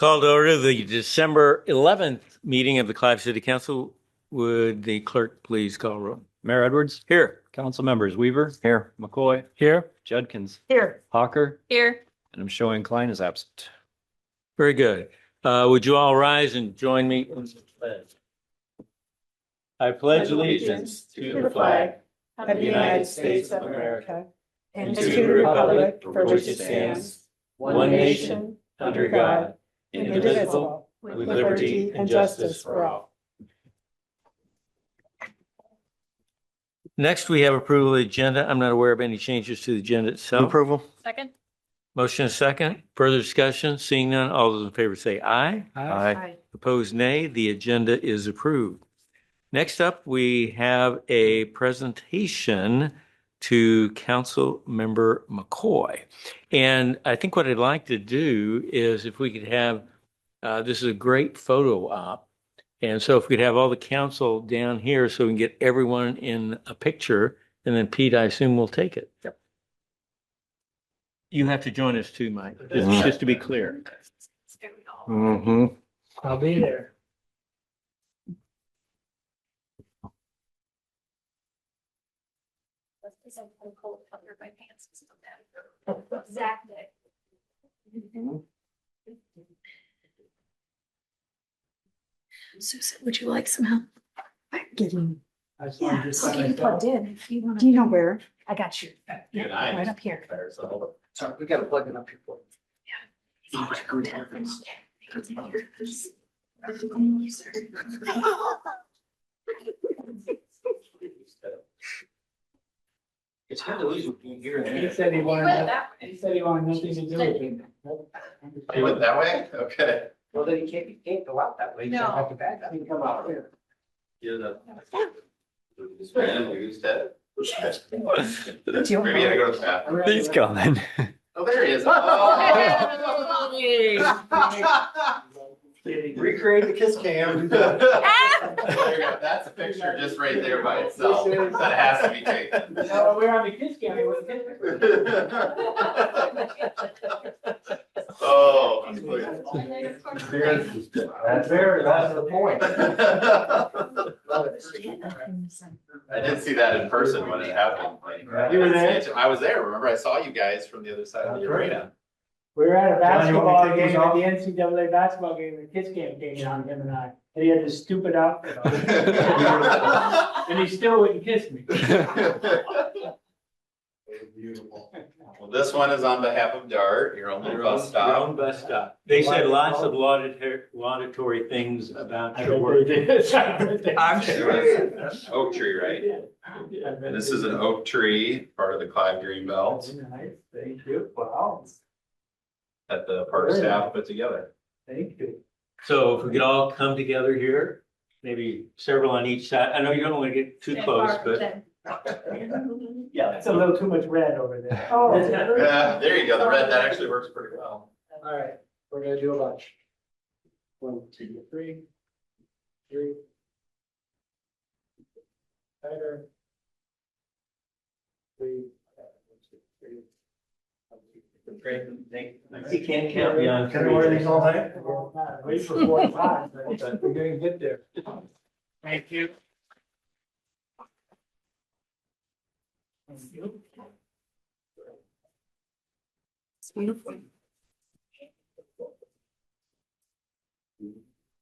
Call to order the December 11th meeting of the Clive City Council. Would the clerk please call roll? Mayor Edwards, Here. council members Weaver, Here. McCoy, Here. Judkins, Here. Hawker, Here. and I'm showing Klein is absent. Very good. Would you all rise and join me in the pledge? I pledge allegiance to the flag of the United States of America and to the republic for which it stands, one nation, under God, indivisible, with liberty and justice for all. Next, we have approval of the agenda. I'm not aware of any changes to the agenda itself. Approval. Second? Motion is second. Further discussion? Seeing none, all those in favor say aye. Aye. Opposed, nay. The agenda is approved. Next up, we have a presentation to Council Member McCoy. And I think what I'd like to do is if we could have, this is a great photo op. And so if we could have all the council down here so we can get everyone in a picture, and then Pete, I assume will take it. Yep. You have to join us too, Mike, just to be clear. There we go. Mm-hmm. I'll be there. I'm cold under my pants. Exactly. Susan, would you like some help? I'm getting, Yeah, I'll get you plugged in if you want do you know where? I got you. Right up here. Sorry, we gotta plug it up here. It's hard to lose what you hear. He said he wanted nothing to do with it. He went that way? Okay. Well, then he can't go out that way. He's gonna have to back up. He can come out here. You're the. This man who's dead. Do you Maybe I go to the bathroom. He's coming. Oh, there he is. Oh. Recreate the kiss cam. There you go. That's a picture just right there by itself. That has to be taken. No, we're on the kiss cam. It was Oh. That's the point. I did see that in person when it happened. You were there? I was there. Remember, I saw you guys from the other side of the arena. We were at a John, you want me to basketball take game, these at the NCAA basketball game, the kids came on him and I, and he had this stupid outfit on. And he still wouldn't kiss me. Beautiful. Well, this one is on behalf of DART, your only bus Your own stop. bus stop. They said lots of laudatory things about I your bet work. they did. I'm sure. Oak tree, right? Yeah. And this is an oak tree, part of the Clive Green Belt Nice, thank you, wow, that the park staff put together. thank you. So if we could all come together here, maybe several on each side. I know you don't want to get too close, but Yeah, it's a little too much red over there. Oh. Yeah, there you go. The red, that actually works pretty well. All right, we're gonna do a bunch. 1, 2, 3. 3. Tighter. 3. great. You can't count beyond Can I wear these all day? Wait for 45, but we're gonna get there. Thank you. Thank you. It's beautiful.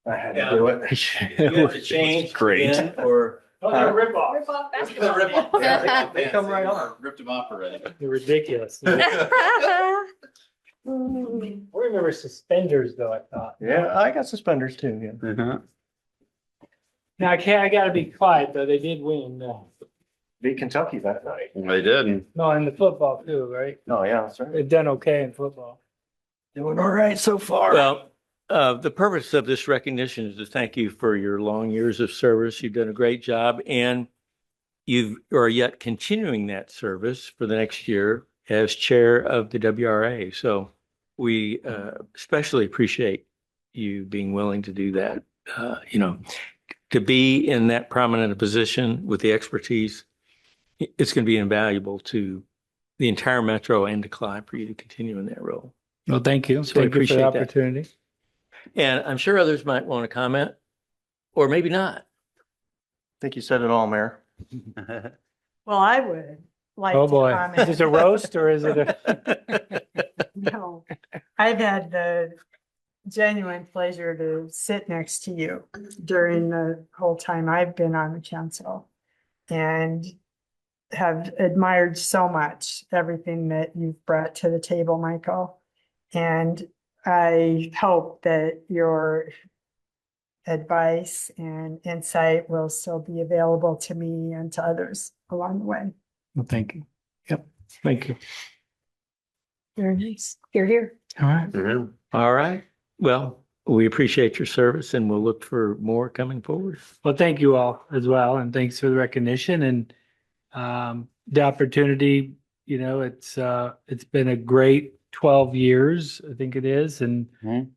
I had Yeah. to do it. You have to change Great. in or Oh, they're rip off. Rip off The basketball. rip off. Yeah, They come right on. Ripped them off already. They're ridiculous. I remember suspenders though, I thought. Yeah, I got suspenders too, yeah. Now, I gotta be quiet though, they did win, Beat Kentucky that night. They did. no, in the football too, right? Oh, yeah, that's right. They've done okay in football. Doing all right so far. Well, the purpose of this recognition is to thank you for your long years of service. You've done a great job, and you are yet continuing that service for the next year as chair of the WRA. So we especially appreciate you being willing to do that. To be in that prominent a position with the expertise, it's going to be invaluable to the entire metro and to Clive for you to continue in that role. Well, thank you. So I Thank you for appreciate the that. opportunity. And I'm sure others might want to comment, or maybe not. Think you said it all, Mayor. Well, I would like Oh, to boy. comment. Is this a roast or is it a? No, I've had the genuine pleasure to sit next to you during the whole time I've been on the council. And have admired so much everything that you've brought to the table, Michael. And I hope that your advice and insight will still be available to me and to others along the way. Well, thank you. Yep, thank you. Very nice. You're here. All right. All right. Well, we appreciate your service and we'll look for more coming forward. Well, thank you all as well, and thanks for the recognition and the opportunity. You know, it's been a great 12 years, I think it is. And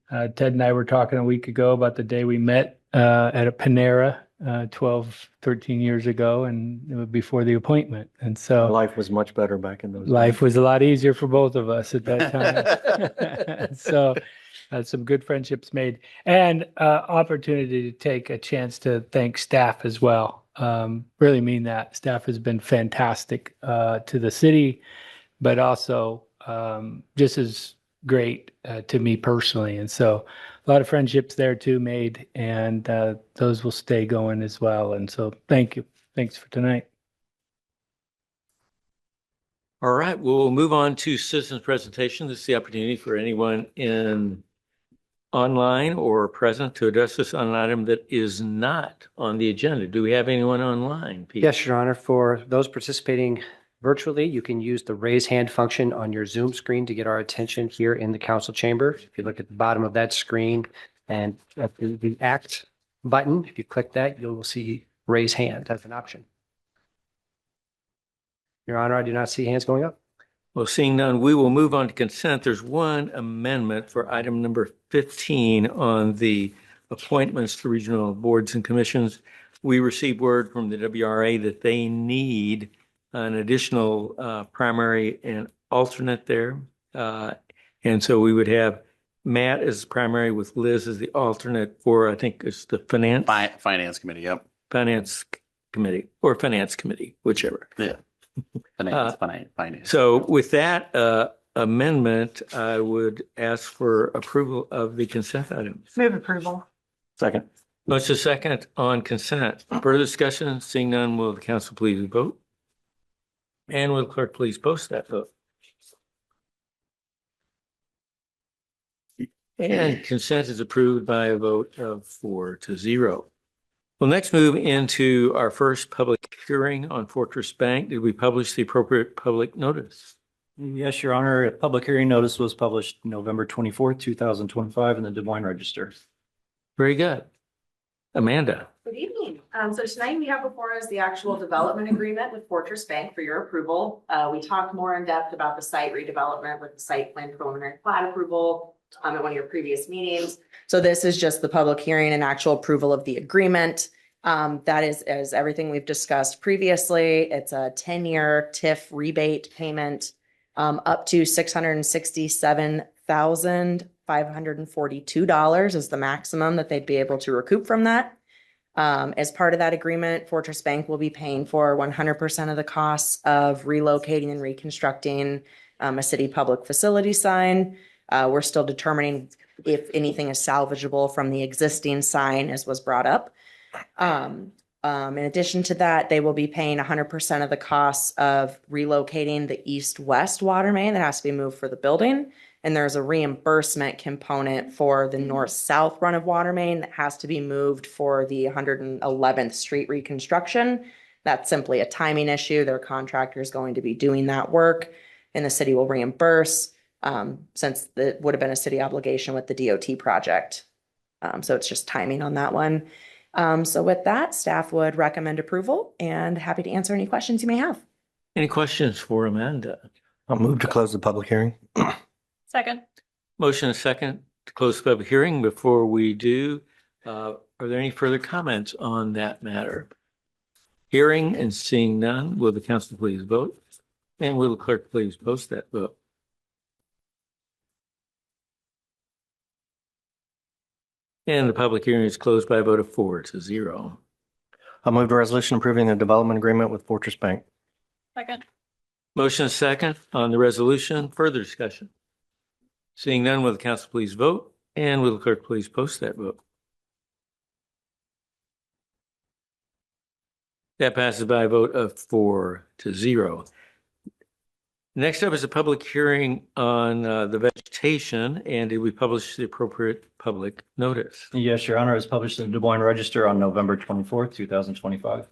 Ted and I were talking a week ago about the day we met at a Panera 12, 13 years ago, and it was before the appointment. And so Life was much better back in those. life was a lot easier for both of us at that time. So some good friendships made, and opportunity to take a chance to thank staff as well. Really mean that. Staff has been fantastic to the city, but also just as great to me personally. And so a lot of friendships there too made, and those will stay going as well. And so thank you. Thanks for tonight. All right, we'll move on to citizens presentation. This is the opportunity for anyone in online or present to address us on an item that is not on the agenda. Do we have anyone online, Pete? Yes, Your Honor. For those participating virtually, you can use the raise hand function on your Zoom screen to get our attention here in the council chamber. If you look at the bottom of that screen and at the act button, if you click that, you'll see raise hand as an option. Your Honor, I do not see hands going up. Well, seeing none, we will move on to consent. There's one amendment for item number 15 on the appointments to regional boards and commissions. We received word from the WRA that they need an additional primary and alternate there. And so we would have Matt as primary with Liz as the alternate for, I think it's the Finance committee, yep. finance committee or finance committee, whichever. Yeah. Finance. So with that amendment, I would ask for approval of the consent items. Move approval. Second. Motion second on consent. Further discussion, seeing none, will the council please vote? And will the clerk please post that vote? And consent is approved by a vote of 4-0. We'll next move into our first public hearing on Fortress Bank. Did we publish the appropriate public notice? Yes, Your Honor. A public hearing notice was published November 24th, 2025 in the Des Moines Register. Very good. Amanda. Good evening. So tonight we have before us the actual development agreement with Fortress Bank for your approval. We talked more in depth about the site redevelopment with the site plan preliminary plat approval at one of your previous meetings. So this is just the public hearing and actual approval of the agreement. That is everything we've discussed previously. It's a 10-year TIF rebate payment up to $667,542 is the maximum that they'd be able to recoup from that. As part of that agreement, Fortress Bank will be paying for 100% of the costs of relocating and reconstructing a city public facility sign. We're still determining if anything is salvageable from the existing sign, as was brought up. In addition to that, they will be paying 100% of the costs of relocating the east-west water main that has to be moved for the building. And there's a reimbursement component for the north-south run of water main that has to be moved for the 111th Street reconstruction. That's simply a timing issue. Their contractor is going to be doing that work, and the city will reimburse since it would have been a city obligation with the DOT project. So it's just timing on that one. So with that, staff would recommend approval and happy to answer any questions you may have. Any questions for Amanda? I'll move to close the public hearing. Second. Motion and second to close the public hearing. Before we do, are there any further comments on that matter? Hearing and seeing none, will the council please vote? And will the clerk please post that vote? And the public hearing is closed by a vote of 4-0. I'll move to resolution approving the development agreement with Fortress Bank. Second. Motion is second on the resolution. Further discussion? Seeing none, will the council please vote? And will the clerk please post that vote? That passes by a vote of 4-0. Next up is a public hearing on the vegetation, and did we publish the appropriate public notice? Yes, Your Honor, it was published in the Des Moines Register on November 24th, 2025.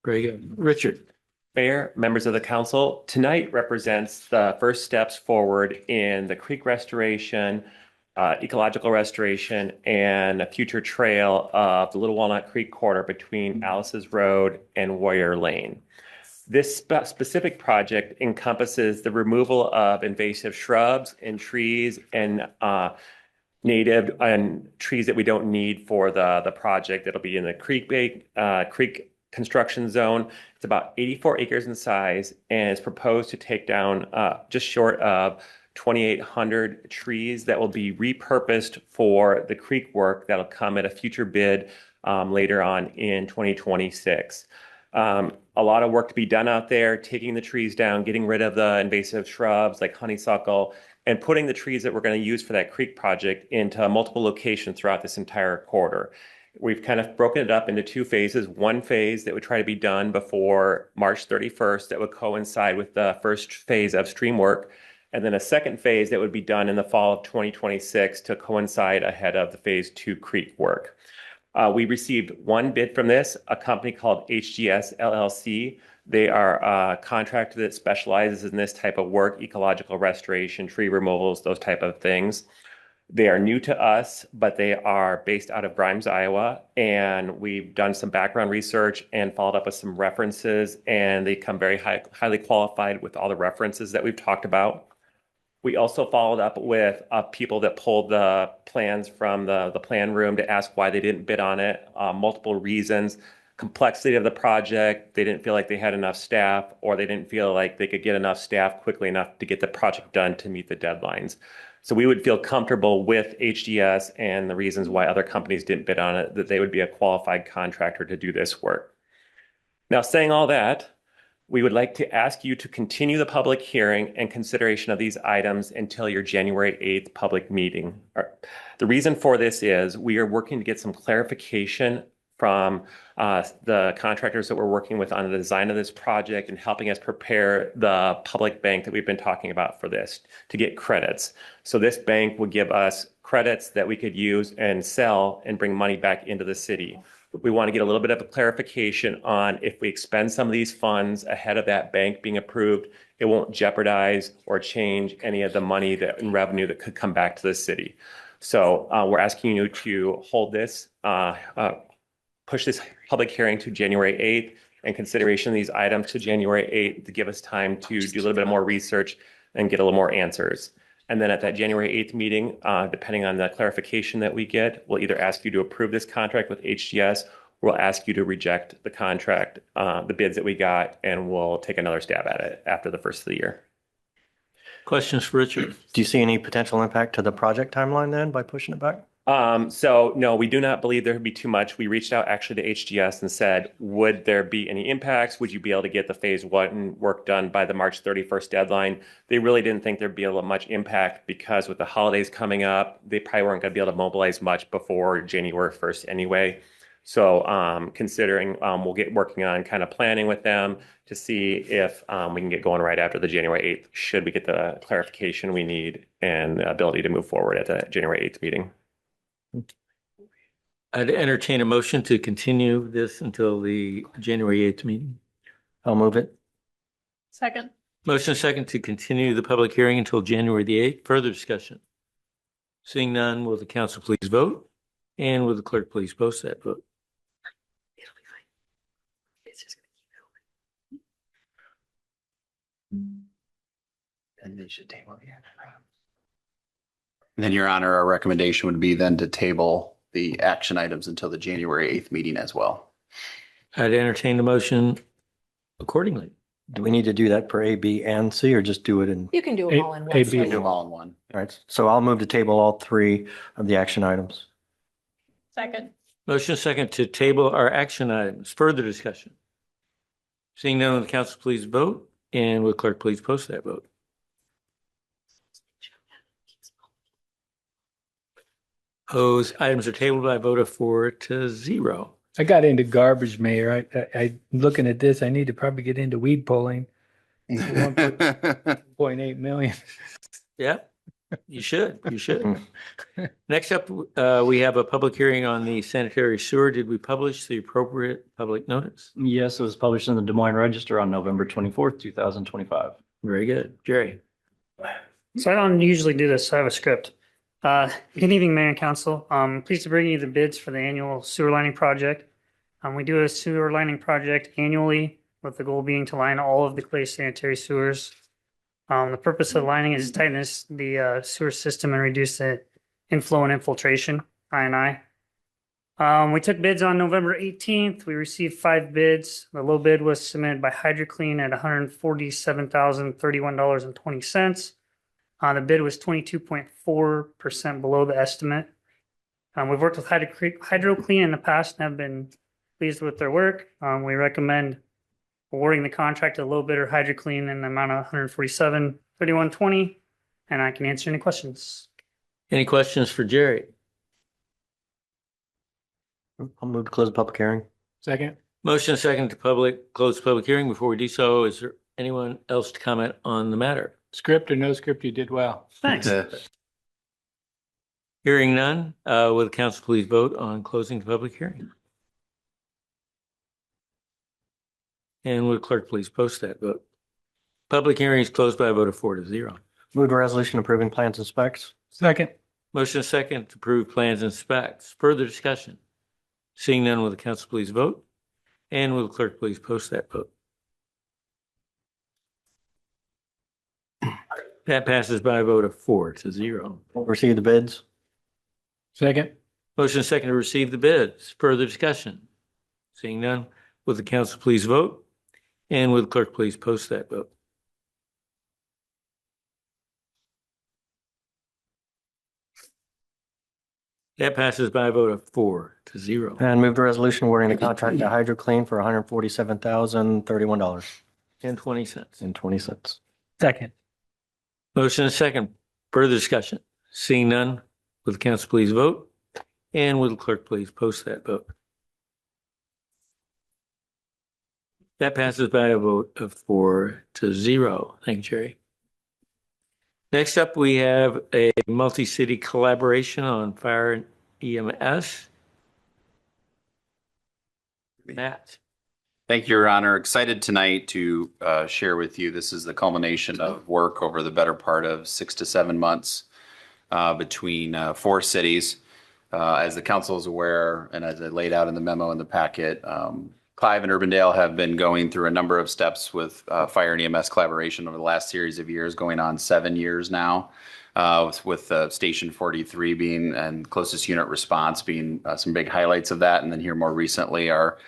Very good. Richard? Mayor, members of the council, tonight represents the first steps forward in the creek restoration, ecological restoration, and a future trail of the Little Walnut Creek corridor between Alice's Road and Warrior Lane. This specific project encompasses the removal of invasive shrubs and trees and native and trees that we don't need for the project. That'll be in the creek construction zone. It's about 84 acres in size, and it's proposed to take down just short of 2,800 trees that will be repurposed for the creek work that'll come at a future bid later on in 2026. A lot of work to be done out there, taking the trees down, getting rid of the invasive shrubs like honeysuckle, and putting the trees that we're going to use for that creek project into multiple locations throughout this entire corridor. We've kind of broken it up into two phases. One phase that would try to be done before March 31st that would coincide with the first phase of stream work, and then a second phase that would be done in the fall of 2026 to coincide ahead of the phase 2 creek work. We received one bid from this, a company called HGS LLC. They are a contractor that specializes in this type of work, ecological restoration, tree removals, those type of things. They are new to us, but they are based out of Grimes, Iowa, and we've done some background research and followed up with some references, and they come very highly qualified with all the references that we've talked about. We also followed up with people that pulled the plans from the plan room to ask why they didn't bid on it. Multiple reasons: complexity of the project, they didn't feel like they had enough staff, or they didn't feel like they could get enough staff quickly enough to get the project done to meet the deadlines. So we would feel comfortable with HGS and the reasons why other companies didn't bid on it, that they would be a qualified contractor to do this work. Now, saying all that, we would like to ask you to continue the public hearing and consideration of these items until your January 8th public meeting. The reason for this is we are working to get some clarification from the contractors that we're working with on the design of this project and helping us prepare the public bank that we've been talking about for this to get credits. So this bank would give us credits that we could use and sell and bring money back into the city. We want to get a little bit of a clarification on if we expend some of these funds ahead of that bank being approved, it won't jeopardize or change any of the money and revenue that could come back to the city. So we're asking you to hold this, push this public hearing to January 8th and consideration of these items to January 8th to give us time to do a little bit more research and get a little more answers. And then at that January 8th meeting, depending on the clarification that we get, we'll either ask you to approve this contract with HGS, or we'll ask you to reject the contract, the bids that we got, and we'll take another stab at it after the first of the year. Questions for Richard? Do you see any potential impact to the project timeline then by pushing it back? So no, we do not believe there would be too much. We reached out actually to HGS and said, would there be any impacts? Would you be able to get the phase 1 work done by the March 31st deadline? They really didn't think there'd be much impact because with the holidays coming up, they probably weren't going to be able to mobilize much before January 1st anyway. So considering we'll get working on kind of planning with them to see if we can get going right after the January 8th, should we get the clarification we need and the ability to move forward at the January 8th meeting. I'd entertain a motion to continue this until the January 8th meeting. I'll move it. Second. Motion second to continue the public hearing until January the 8th. Further discussion? Seeing none, will the council please vote? And will the clerk please post that vote? It'll be fine. It's just gonna keep going. And they should table it. Then, Your Honor, our recommendation would be then to table the action items until the January 8th meeting as well. I'd entertain the motion accordingly. Do we need to do that for A, B, and C, or just do it in? You can do them all in one. A, B. Do schedule. them all in one. All right, so I'll move to table all three of the action items. Second. Motion second to table our action items. Further discussion? Seeing none, will the council please vote? And will clerk please post that vote? Those items are tabled by a vote of 4-0. I got into garbage, Mayor. I looking at this, I need to probably get into weed pulling. 1.8 million. Yeah, you should. You should. Next up, we have a public hearing on the sanitary sewer. Did we publish the appropriate public notice? Yes, it was published in the Des Moines Register on November 24th, 2025. Very good. Jerry. So I don't usually do this, so I have a script. Good evening, Mayor and Council. Pleased to bring you the bids for the annual sewer lining project. We do a sewer lining project annually with the goal being to line all of the Clay sanitary sewers. The purpose of lining is to tighten the sewer system and reduce the inflow and infiltration, I&I. We took bids on November 18th. We received 5 bids. The low bid was submitted by HydroClean at $147,031.20. The bid was 22.4% below the estimate. We've worked with HydroClean in the past and have been pleased with their work. We recommend awarding the contract to the low bidder HydroClean in the amount of $147,31.20. And I can answer any questions. Any questions for Jerry? I'll move to close the public hearing. Second. Motion second to close the public hearing. Before we do so, is there anyone else to comment on the matter? Script or no script, you did well. Thanks. Hearing none, will the council please vote on closing the public hearing? And will the clerk please post that vote? Public hearing is closed by a vote of 4-0. Move to resolution approving plans and specs. Second. Motion second to approve plans and specs. Further discussion? Seeing none, will the council please vote? And will the clerk please post that vote? That passes by a vote of 4-0. Receive the bids. Second. Motion second to receive the bids. Further discussion? Seeing none, will the council please vote? And will the clerk please post that vote? That passes by a vote of 4-0. And move to resolution awarding the contract to HydroClean for $147,031.20. And 20 cents. Second. Motion is second. Further discussion? Seeing none, will the council please vote? And will the clerk please post that vote? That passes by a vote of 4-0. Thank you, Jerry. Next up, we have a multi-city collaboration on fire and EMS. Matt. Thank you, Your Honor. Excited tonight to share with you. This is the culmination of work over the better part of 6 to 7 months between 4 cities. As the council is aware, and as I laid out in the memo in the packet, Clive and Urbandale have been going through a number of steps with fire and EMS collaboration over the last series of years, going on 7 years now, with Station 43 being and closest unit response being some big highlights of that. And then here more recently, our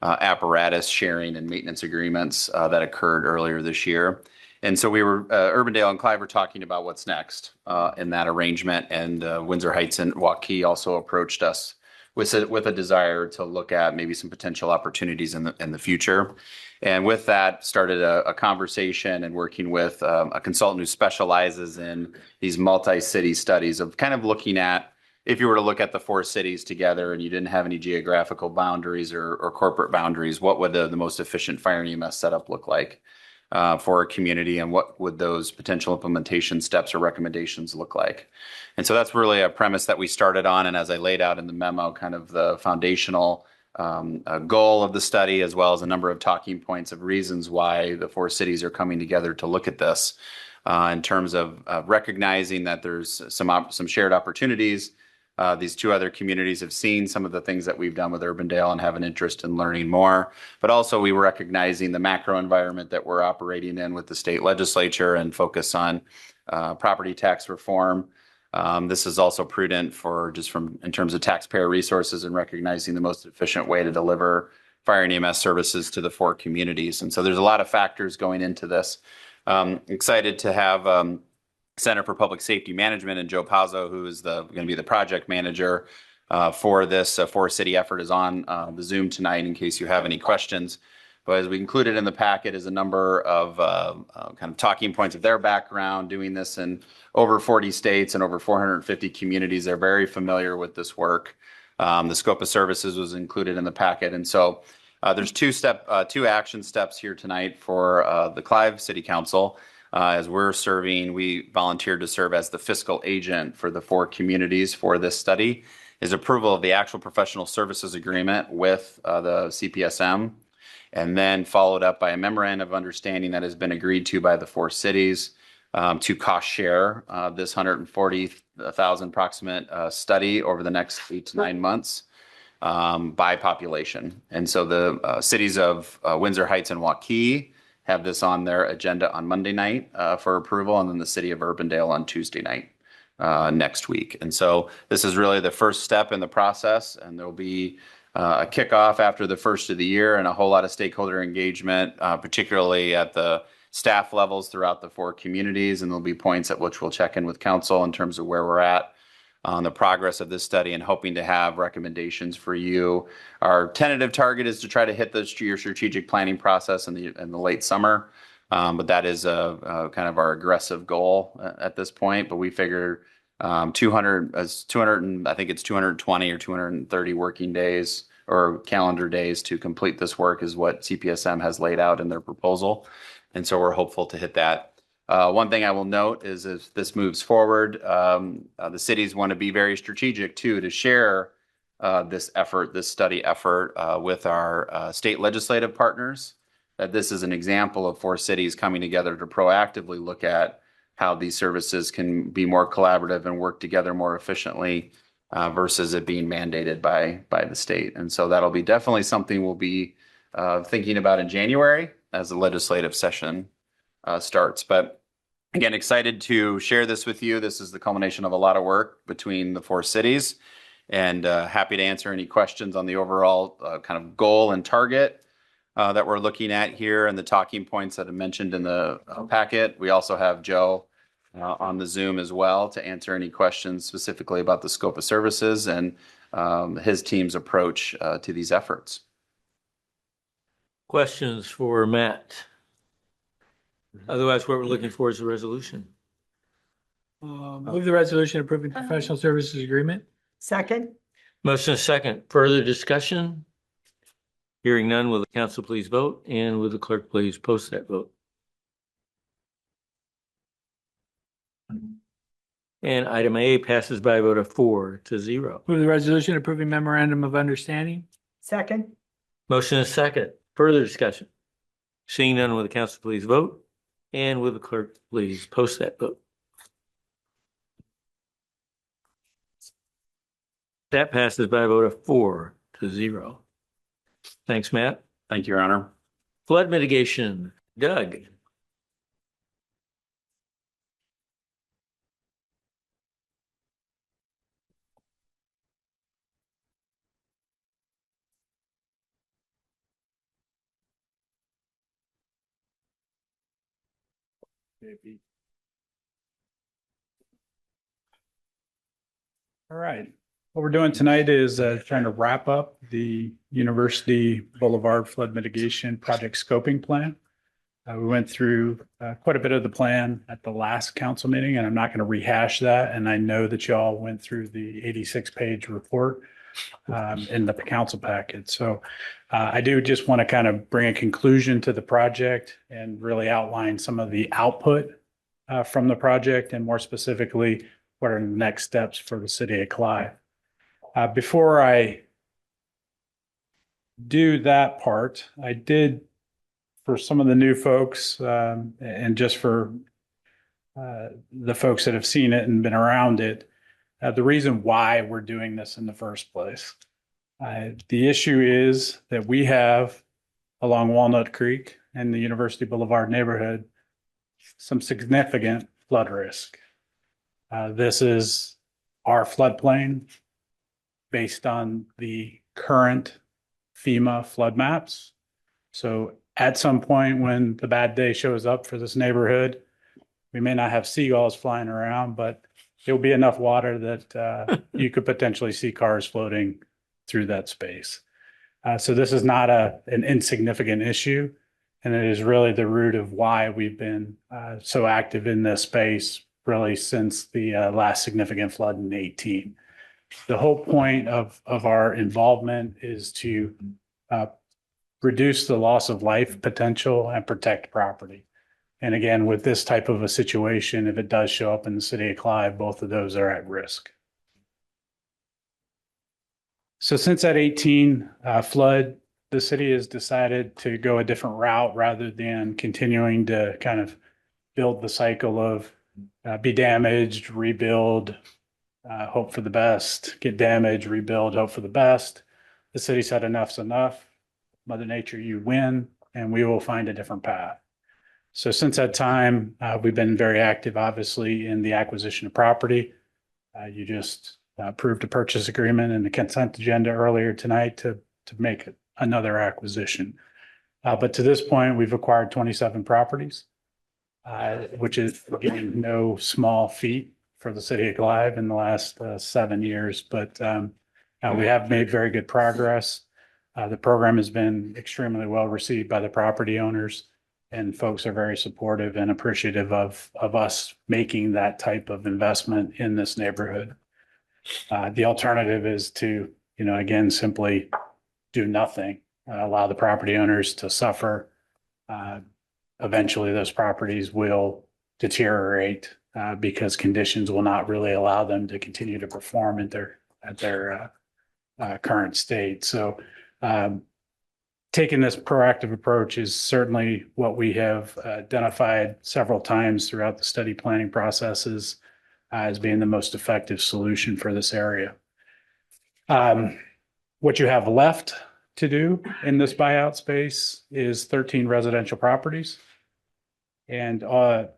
apparatus sharing and maintenance agreements that occurred earlier this year. And so we were, Urbandale and Clive were talking about what's next in that arrangement. And Windsor Heights and Waukee also approached us with a desire to look at maybe some potential opportunities in the future. And with that, started a conversation and working with a consultant who specializes in these multi-city studies of kind of looking at, if you were to look at the 4 cities together and you didn't have any geographical boundaries or corporate boundaries, what would the most efficient fire and EMS setup look like for a community, and what would those potential implementation steps or recommendations look like? And so that's really a premise that we started on. And as I laid out in the memo, kind of the foundational goal of the study, as well as a number of talking points of reasons why the 4 cities are coming together to look at this in terms of recognizing that there's some shared opportunities. These 2 other communities have seen some of the things that we've done with Urbandale and have an interest in learning more. But also we were recognizing the macro environment that we're operating in with the state legislature and focus on property tax reform. This is also prudent for in terms of taxpayer resources and recognizing the most efficient way to deliver fire and EMS services to the 4 communities. And so there's a lot of factors going into this. Excited to have Center for Public Safety Management and Joe Pazzo, who is going to be the project manager, for this four-city effort is on the Zoom tonight in case you have any questions. But as we included in the packet is a number of kind of talking points of their background, doing this in over 40 states and over 450 communities. They're very familiar with this work. The scope of services was included in the packet. And so there's two action steps here tonight for the Clive City Council. As we volunteered to serve as the fiscal agent for the 4 communities for this study, is approval of the actual professional services agreement with the CPSM, and then followed up by a memorandum of understanding that has been agreed to by the 4 cities to cost share this 140,000 approximate study over the next 8 to 9 months by population. And so the cities of Windsor Heights and Waukee have this on their agenda on Monday night for approval, and then the city of Urbandale on Tuesday night next week. And so this is really the first step in the process, and there'll be a kickoff after the first of the year and a whole lot of stakeholder engagement, particularly at the staff levels throughout the 4 communities. And there'll be points at which we'll check in with council in terms of where we're at on the progress of this study and hoping to have recommendations for you. Our tentative target is to try to hit your strategic planning process in the late summer. But that is kind of our aggressive goal at this point. But we figure 200, and I think it's 220 or 230 working days or calendar days to complete this work is what CPSM has laid out in their proposal. And so we're hopeful to hit that. One thing I will note is if this moves forward, the cities want to be very strategic too, to share this study effort with our state legislative partners. That this is an example of 4 cities coming together to proactively look at how these services can be more collaborative and work together more efficiently versus it being mandated by the state. And so that'll be definitely something we'll be thinking about in January as the legislative session starts. But again, excited to share this with you. This is the culmination of a lot of work between the 4 cities, and happy to answer any questions on the overall kind of goal and target that we're looking at here and the talking points that I mentioned in the packet. We also have Joe on the Zoom as well to answer any questions specifically about the scope of services and his team's approach to these efforts. Questions for Matt? Otherwise, what we're looking for is a resolution. Move the resolution approving professional services agreement. Second? Motion is second. Further discussion? Hearing none, will the council please vote, and will the clerk please post that vote? And item A passes by a vote of 4-0. Move the resolution approving memorandum of understanding. Second? Motion is second. Further discussion? Seeing none, will the council please vote, and will the clerk please post that vote? That passes by a vote of 4-0. Thanks, Matt. Thank you, Your Honor. Flood mitigation, Doug. All right. What we're doing tonight is trying to wrap up the University Boulevard Flood Mitigation Project Scoping Plan. We went through quite a bit of the plan at the last council meeting, and I'm not going to rehash that. And I know that y'all went through the 86-page report in the council packet. So I do just want to kind of bring a conclusion to the project and really outline some of the output from the project, and more specifically, what are the next steps for the city of Clive. Before I do that part, I did, for some of the new folks, and just for the folks that have seen it and been around it, the reason why we're doing this in the first place. The issue is that we have, along Walnut Creek and the University Boulevard neighborhood, some significant flood risk. This is our floodplain based on the current FEMA flood maps. So at some point when the bad day shows up for this neighborhood, we may not have seagulls flying around, but There'll be enough water that you could potentially see cars floating through that space. So this is not an insignificant issue, and it is really the root of why we've been so active in this space really since the last significant flood in 18. The whole point of our involvement is to reduce the loss of life potential and protect property. And again, with this type of a situation, if it does show up in the city of Clive, both of those are at risk. So since that 18 flood, the city has decided to go a different route rather than continuing to kind of build the cycle of be damaged, rebuild, hope for the best, get damaged, rebuild, hope for the best. The city said enough's enough. Mother Nature, you win, and we will find a different path. So since that time, we've been very active, obviously, in the acquisition of property. You just approved a purchase agreement and the consent agenda earlier tonight to make another acquisition. But to this point, we've acquired 27 properties, which is again no small feat for the city of Clive in the last 7 years. But we have made very good progress. The program has been extremely well received by the property owners, and folks are very supportive and appreciative of us making that type of investment in this neighborhood. The alternative is to, again, simply do nothing, allow the property owners to suffer. Eventually, those properties will deteriorate because conditions will not really allow them to continue to perform at their current state. So taking this proactive approach is certainly what we have identified several times throughout the study planning processes as being the most effective solution for this area. What you have left to do in this buyout space is 13 residential properties. And in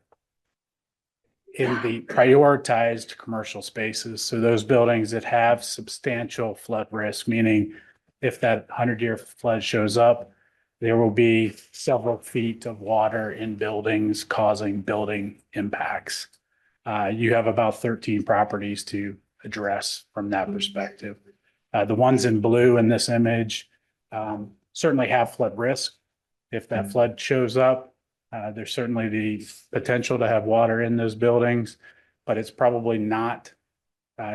the prioritized commercial spaces, so those buildings that have substantial flood risk, meaning if that 100-year flood shows up, there will be several feet of water in buildings causing building impacts. You have about 13 properties to address from that perspective. The ones in blue in this image certainly have flood risk. If that flood shows up, there's certainly the potential to have water in those buildings, but it's probably not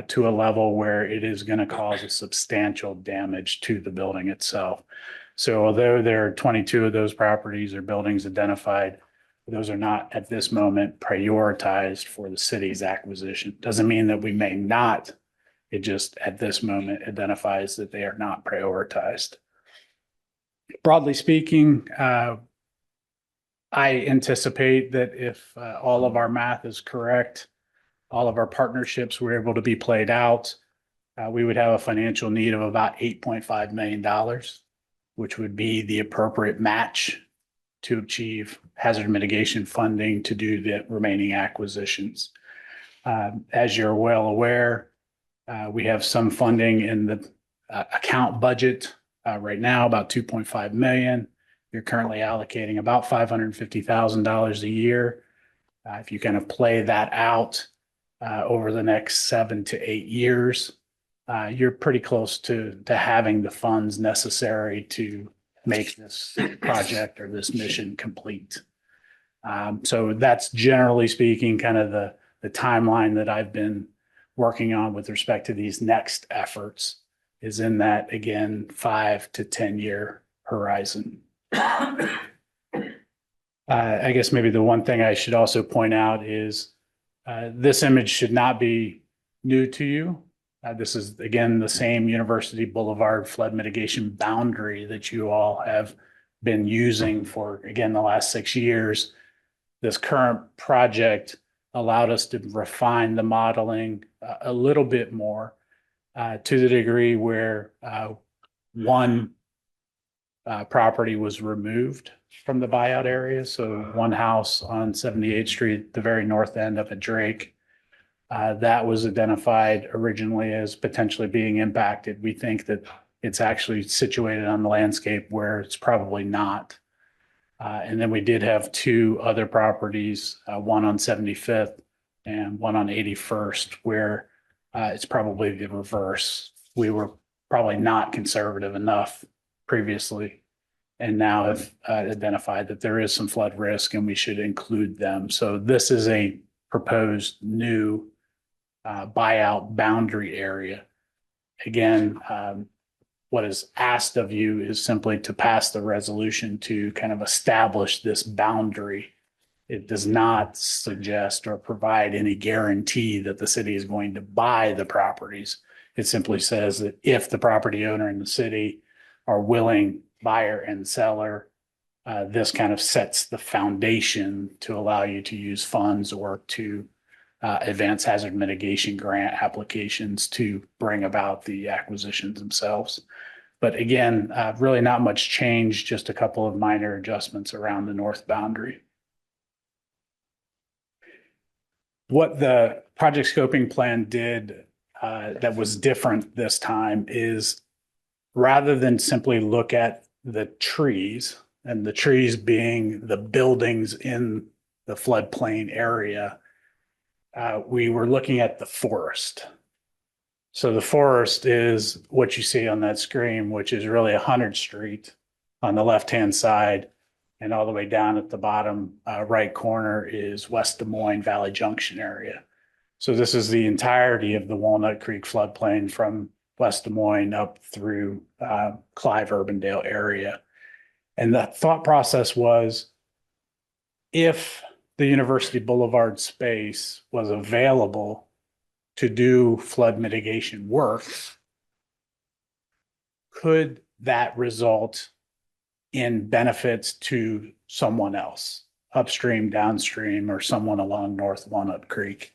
to a level where it is going to cause a substantial damage to the building itself. So although there are 22 of those properties or buildings identified, those are not at this moment prioritized for the city's acquisition. Doesn't mean that we may not. It just at this moment identifies that they are not prioritized. Broadly speaking, I anticipate that if all of our math is correct, all of our partnerships were able to be played out, we would have a financial need of about $8.5 million, which would be the appropriate match to achieve hazard mitigation funding to do the remaining acquisitions. As you're well aware, we have some funding in the account budget right now, about $2.5 million. You're currently allocating about $550,000 a year. If you kind of play that out over the next 7 to 8 years, you're pretty close to having the funds necessary to make this project or this mission complete. So that's generally speaking kind of the timeline that I've been working on with respect to these next efforts is in that, again, 5 to 10 year horizon. I guess maybe the one thing I should also point out is this image should not be new to you. This is, again, the same University Boulevard flood mitigation boundary that you all have been using for, again, the last 6 years. This current project allowed us to refine the modeling a little bit more to the degree where one property was removed from the buyout area. So one house on 78th Street, the very north end up at Drake, that was identified originally as potentially being impacted. We think that it's actually situated on the landscape where it's probably not. And then we did have 2 other properties, one on 75th and one on 81st, where it's probably the reverse. We were probably not conservative enough previously, and now have identified that there is some flood risk and we should include them. So this is a proposed new buyout boundary area. Again, what is asked of you is simply to pass the resolution to kind of establish this boundary. It does not suggest or provide any guarantee that the city is going to buy the properties. It simply says that if the property owner and the city are willing, buyer and seller, this kind of sets the foundation to allow you to use funds or to advance hazard mitigation grant applications to bring about the acquisitions themselves. But again, really not much change, just a couple of minor adjustments around the north boundary. What the project scoping plan did that was different this time is, rather than simply look at the trees, and the trees being the buildings in the floodplain area, we were looking at the forest. So the forest is what you see on that screen, which is really 100th Street on the left-hand side. And all the way down at the bottom right corner is West Des Moines Valley Junction area. So this is the entirety of the Walnut Creek floodplain from West Des Moines up through Clive Urbandale area. And the thought process was, if the University Boulevard space was available to do flood mitigation work, could that result in benefits to someone else, upstream, downstream, or someone along North Walnut Creek?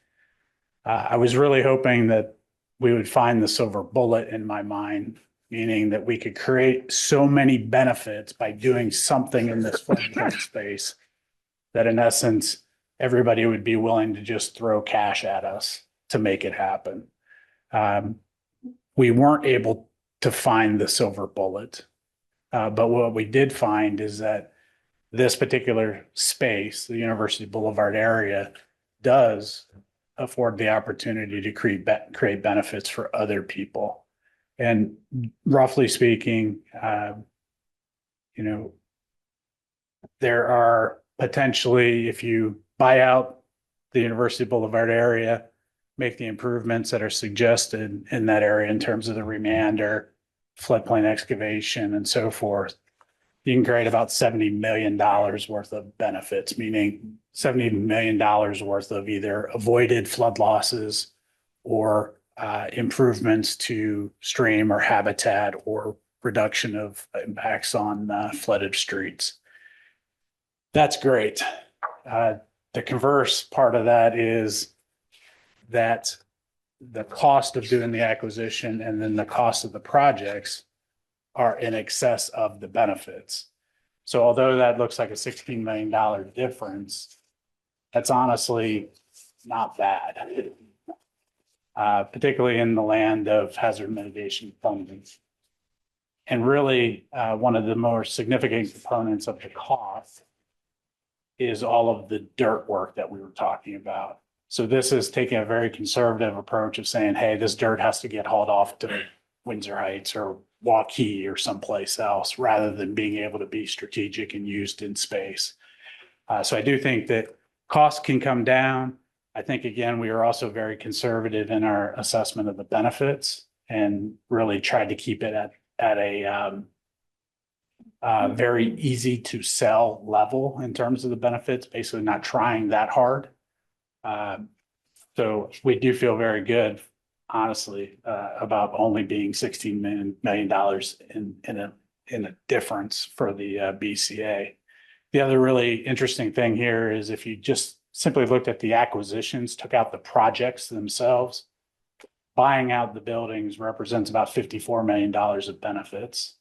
I was really hoping that we would find the silver bullet in my mind, meaning that we could create so many benefits by doing something in this floodplain space that in essence, everybody would be willing to just throw cash at us to make it happen. We weren't able to find the silver bullet. But what we did find is that this particular space, the University Boulevard area, does afford the opportunity to create benefits for other people. And roughly speaking, there are potentially, if you buy out the University Boulevard area, make the improvements that are suggested in that area in terms of the remander, floodplain excavation, and so forth, you can create about $70 million worth of benefits, meaning $70 million worth of either avoided flood losses or improvements to stream or habitat or reduction of impacts on flooded streets. That's great. The converse part of that is that the cost of doing the acquisition and then the cost of the projects are in excess of the benefits. So although that looks like a $16 million difference, that's honestly not bad, particularly in the land of hazard mitigation funding. And really, one of the more significant components of the cost is all of the dirt work that we were talking about. So this is taking a very conservative approach of saying, hey, this dirt has to get hauled off to Windsor Heights or Waukee or someplace else, rather than being able to be strategic and used in space. So I do think that costs can come down. I think, again, we are also very conservative in our assessment of the benefits and really tried to keep it at a very easy to sell level in terms of the benefits, basically not trying that hard. So we do feel very good, honestly, about only being $16 million in a difference for the BCA. The other really interesting thing here is if you just simply looked at the acquisitions, took out the projects themselves, buying out the buildings represents about $54 million of benefits.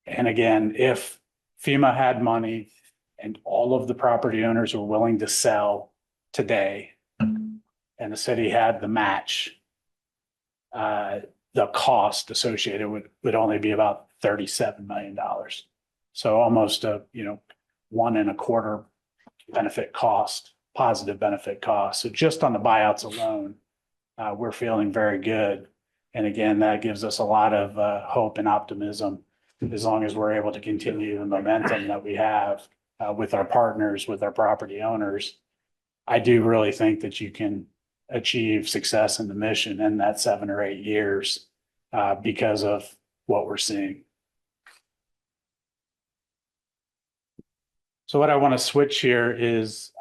And again, if FEMA had money and all of the property owners were willing to sell today, and the city had the match, the cost associated would only be about $37 million. So almost a 1.25 benefit cost positive benefit cost. So just on the buyouts alone, we're feeling very good. And again, that gives us a lot of hope and optimism as long as we're able to continue the momentum that we have with our partners, with our property owners. I do really think that you can achieve success in the mission in that 7 or 8 years because of what we're seeing. So what I want to switch here is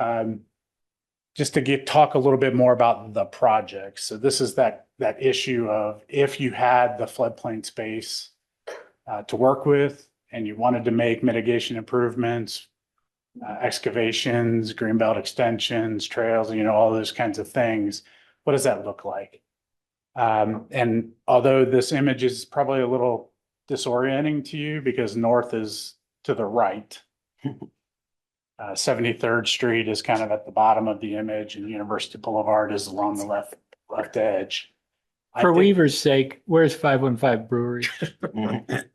just to talk a little bit more about the project. So this is that issue of if you had the floodplain space to work with and you wanted to make mitigation improvements, excavations, greenbelt extensions, trails, all those kinds of things, what does that look like? And although this image is probably a little disorienting to you because north is to the right, 73rd Street is kind of at the bottom of the image and University Boulevard is along the left edge. For Weaver's sake, where's 515 Brewery?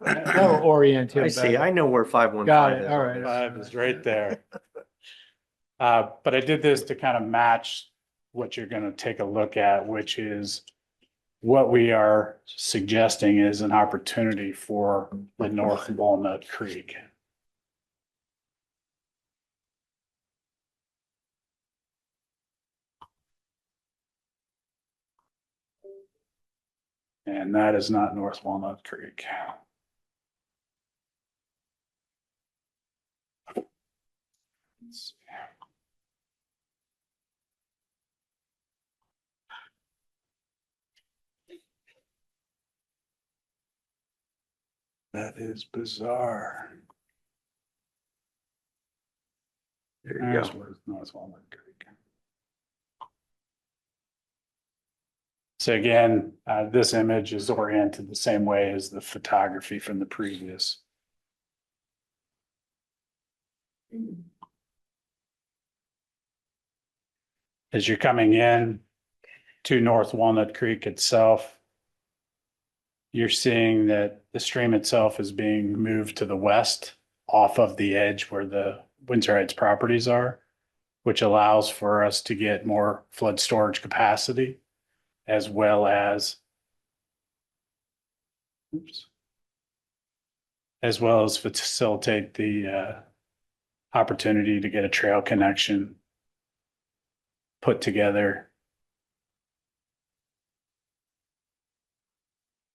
That'll orient him I see. better. I know where 515 Got it. is. All right. 5 is right there. But I did this to kind of match what you're going to take a look at, which is what we are suggesting is an opportunity for the North Walnut Creek. And that is not North Walnut Creek. Let's see. That is bizarre. There you There's go. where's North Walnut Creek. So again, this image is oriented the same way as the photography from the previous. As you're coming in to North Walnut Creek itself, you're seeing that the stream itself is being moved to the west off of the edge where the Windsor Heights properties are, which allows for us to get more flood storage capacity as well as facilitate the opportunity to get a trail connection put together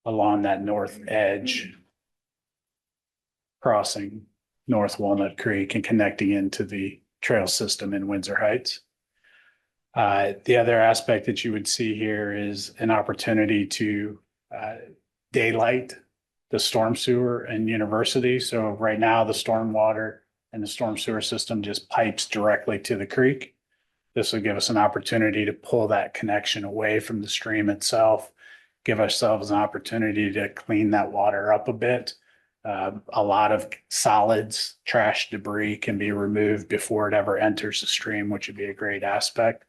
along that north edge, crossing North Walnut Creek and connecting into the trail system in Windsor Heights. The other aspect that you would see here is an opportunity to daylight the storm sewer and University. So right now the storm water and the storm sewer system just pipes directly to the creek. This will give us an opportunity to pull that connection away from the stream itself, give ourselves an opportunity to clean that water up a bit. A lot of solids, trash, debris can be removed before it ever enters the stream, which would be a great aspect.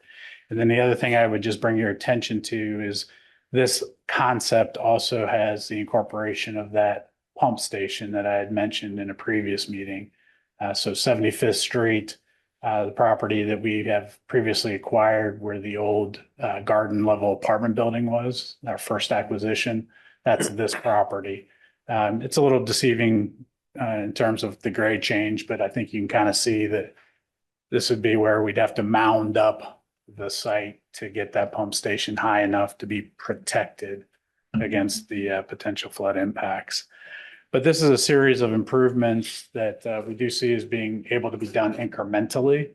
And then the other thing I would just bring your attention to is this concept also has the incorporation of that pump station that I had mentioned in a previous meeting. So 75th Street, the property that we have previously acquired where the old garden level apartment building was, our first acquisition, that's this property. It's a little deceiving in terms of the grade change, but I think you can kind of see that this would be where we'd have to mound up the site to get that pump station high enough to be protected against the potential flood impacts. But this is a series of improvements that we do see as being able to be done incrementally.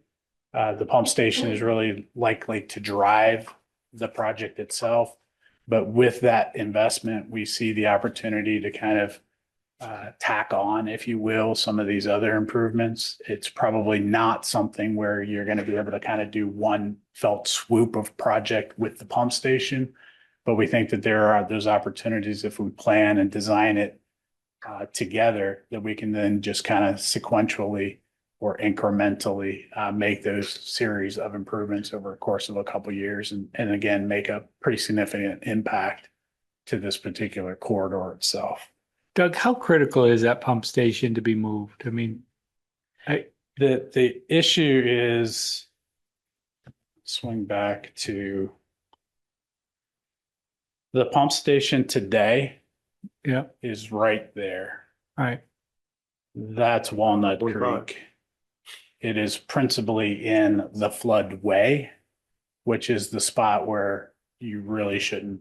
The pump station is really likely to drive the project itself. But with that investment, we see the opportunity to kind of tack on, if you will, some of these other improvements. It's probably not something where you're going to be able to kind of do one felt swoop of project with the pump station. But we think that there are those opportunities if we plan and design it together, that we can then just kind of sequentially or incrementally make those series of improvements over a course of a couple of years and again, make a pretty significant impact to this particular corridor itself. Doug, how critical is that pump station to be moved? I mean, The issue is swing back to the pump station today Yeah, is right there. all right. That's Walnut 45. Creek. It is principally in the floodway, which is the spot where you really shouldn't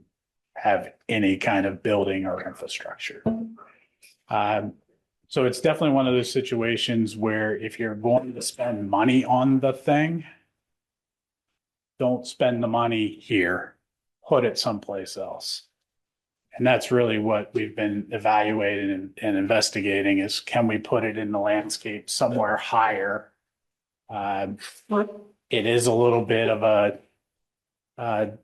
have any kind of building or infrastructure. So it's definitely one of those situations where if you're going to spend money on the thing, don't spend the money here, put it someplace else. And that's really what we've been evaluating and investigating is can we put it in the landscape somewhere higher? It is a little bit of a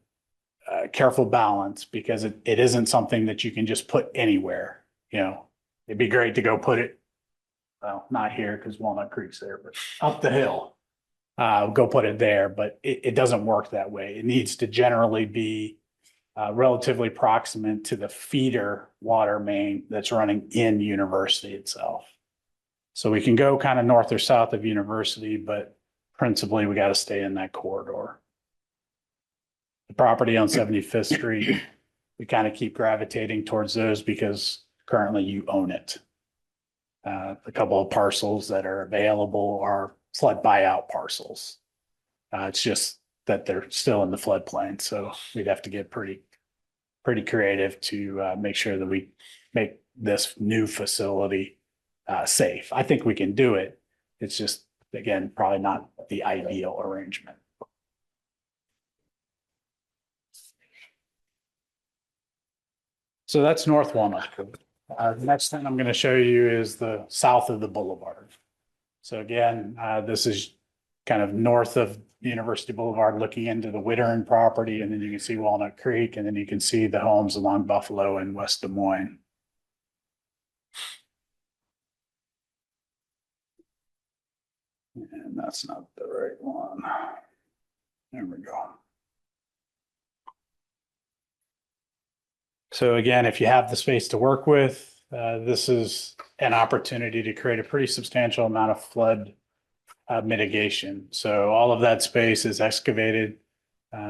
careful balance because it isn't something that you can just put anywhere. You know, it'd be great to go put it, well, not here because Walnut Creek's there, but up the hill. Go put it there, but it doesn't work that way. It needs to generally be relatively proximate to the feeder water main that's running in University itself. So we can go kind of north or south of University, but principally we got to stay in that corridor. The property on 75th Street, we kind of keep gravitating towards those because currently you own it. A couple of parcels that are available are flood buyout parcels. It's just that they're still in the floodplain, so we'd have to get pretty creative to make sure that we make this new facility safe. I think we can do it. It's just, again, probably not the ideal arrangement. So that's North Walnut. The next thing I'm going to show you is the south of the boulevard. So again, this is kind of north of University Boulevard, looking into the Wittern property, and then you can see Walnut Creek, and then you can see the homes along Buffalo and West Des Moines. And that's not the right one. There we go. So again, if you have the space to work with, this is an opportunity to create a pretty substantial amount of flood mitigation. So all of that space is excavated,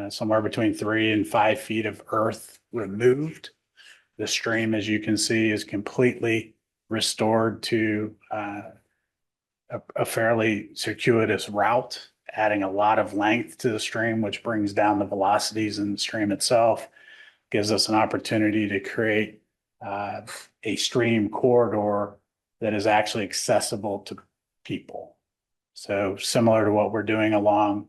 somewhere between 3 and 5 feet of earth removed. The stream, as you can see, is completely restored to a fairly circuitous route, adding a lot of length to the stream, which brings down the velocities in the stream itself, gives us an opportunity to create a stream corridor that is actually accessible to people. So similar to what we're doing along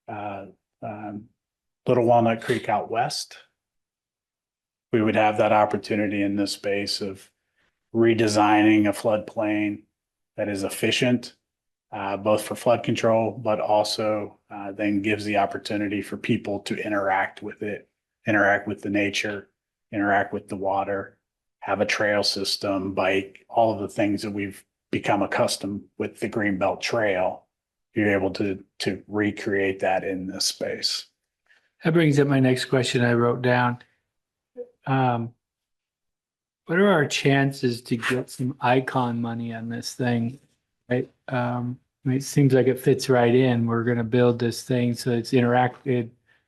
Little Walnut Creek out west, we would have that opportunity in this space of redesigning a floodplain that is efficient, both for flood control, but also then gives the opportunity for people to interact with it, interact with the nature, interact with the water, have a trail system, bike, all of the things that we've become accustomed with the Greenbelt Trail. You're able to recreate that in this space. That brings up my next question I wrote down. What are our chances to get some icon money on this thing? Right? I mean, it seems like it fits right in. We're going to build this thing so it's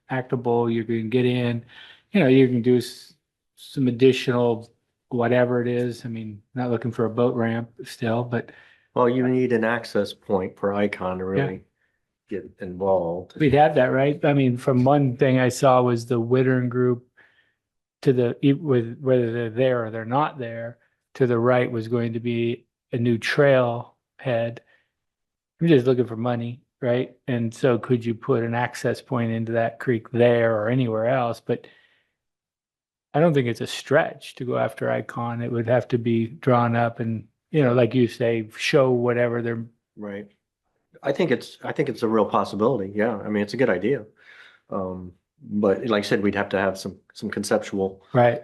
actable. You can get in, you can do some additional whatever it is. I mean, not looking for a boat ramp still, but Well, you need an access point for Icon to really get involved. we'd have that, right? I mean, from one thing I saw was the Wittern group to with whether they're there or they're not there, to the right was going to be a new trail head. I'm just looking for money, right? And so could you put an access point into that creek there or anywhere else? But I don't think it's a stretch to go after Icon. It would have to be drawn up and, like you say, show whatever they're. Right. I think it's a real possibility. Yeah. I mean, it's a good idea. But like I said, we'd have to have some conceptual Right.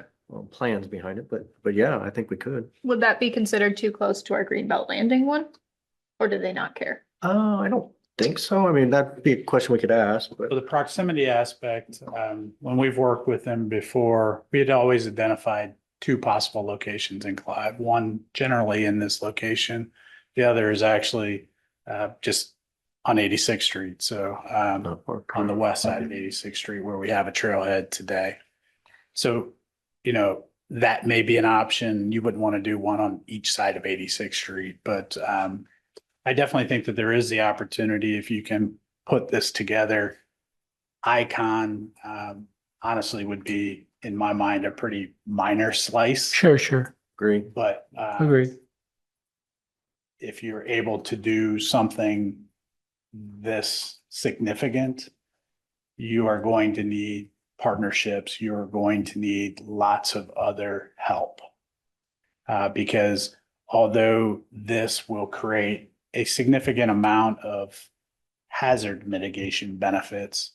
plans behind it. But yeah, I think we could. Would that be considered too close to our Greenbelt Landing one? Or do they not care? I don't think so. I mean, that'd be a question we could ask, but For the proximity aspect, when we've worked with them before, we had always identified 2 possible locations in Clive. One generally in this location. The other is actually just on 86th Street. So on the west side of 86th Street where we have a trailhead today. So, that may be an option. You wouldn't want to do one on each side of 86th Street, but I definitely think that there is the opportunity if you can put this together. Icon honestly would be, in my mind, a pretty minor slice. Sure. Agree. But Agreed. if you're able to do something this significant, you are going to need partnerships. You're going to need lots of other help. Because although this will create a significant amount of hazard mitigation benefits,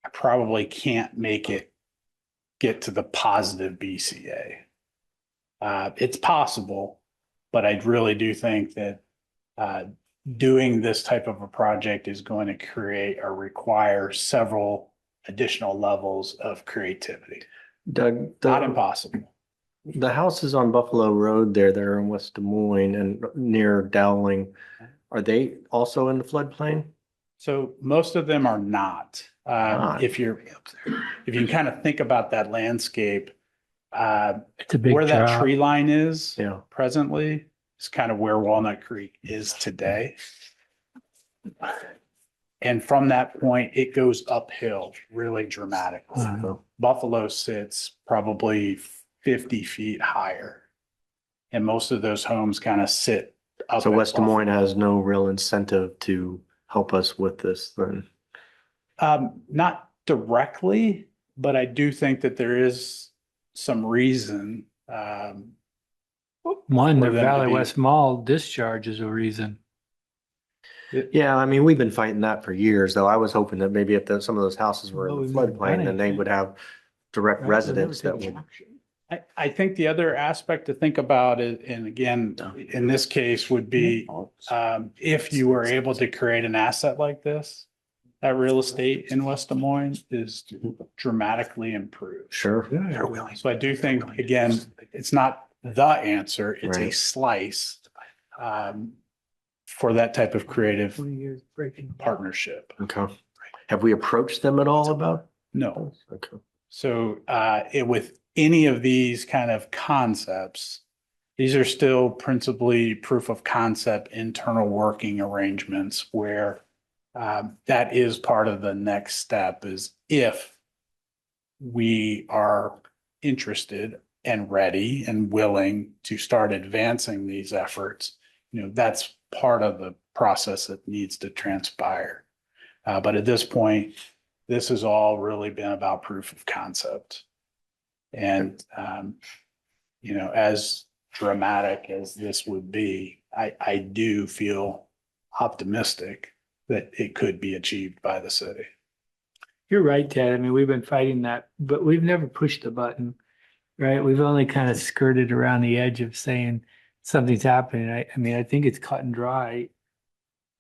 I probably can't make it get to the positive BCA. It's possible, but I really do think that doing this type of a project is going to create or require several additional levels of creativity. Doug, Not impossible. the houses on Buffalo Road there that are in West Des Moines and near Dowling, are they also in the floodplain? So most of them are not. If you can kind of think about that landscape, It's a big where that drop. tree line is Yeah. presently is kind of where Walnut Creek is today. And from that point, it goes uphill really dramatically. So, Buffalo sits probably 50 feet higher. And most of those homes kind of sit up. so at West Des Buffalo. Moines has no real incentive to help us with this then. Not directly, but I do think that there is some reason. One, the for them to Valley be- West Mall discharge is a reason. Yeah, I mean, we've been fighting that for years, though. I was hoping that maybe if some of those houses were in Well, the we've never done floodplain, then they anything. would have direct Right? We've never residents that taken would. action. I think the other aspect to think about is, and again, in this case would be, if you were able to create an asset like this, that real estate in West Des Moines is dramatically improved. Sure. So I do think, again, it's not the answer, it's a Right. slice for that type of creative 20 years breaking. partnership. Okay. Have we approached them at all about? No. Okay. So with any of these kind of concepts, these are still principally proof of concept, internal working arrangements where that is part of the next step is if we are interested and ready and willing to start advancing these efforts, that's part of the process that needs to transpire. But at this point, this has all really been about proof of concept. And, as dramatic as this would be, I do feel optimistic that it could be achieved by the city. You're right, Ted. I mean, we've been fighting that, but we've never pushed the button, right? We've only kind of skirted around the edge of saying something's happening. I mean, I think it's cut and dry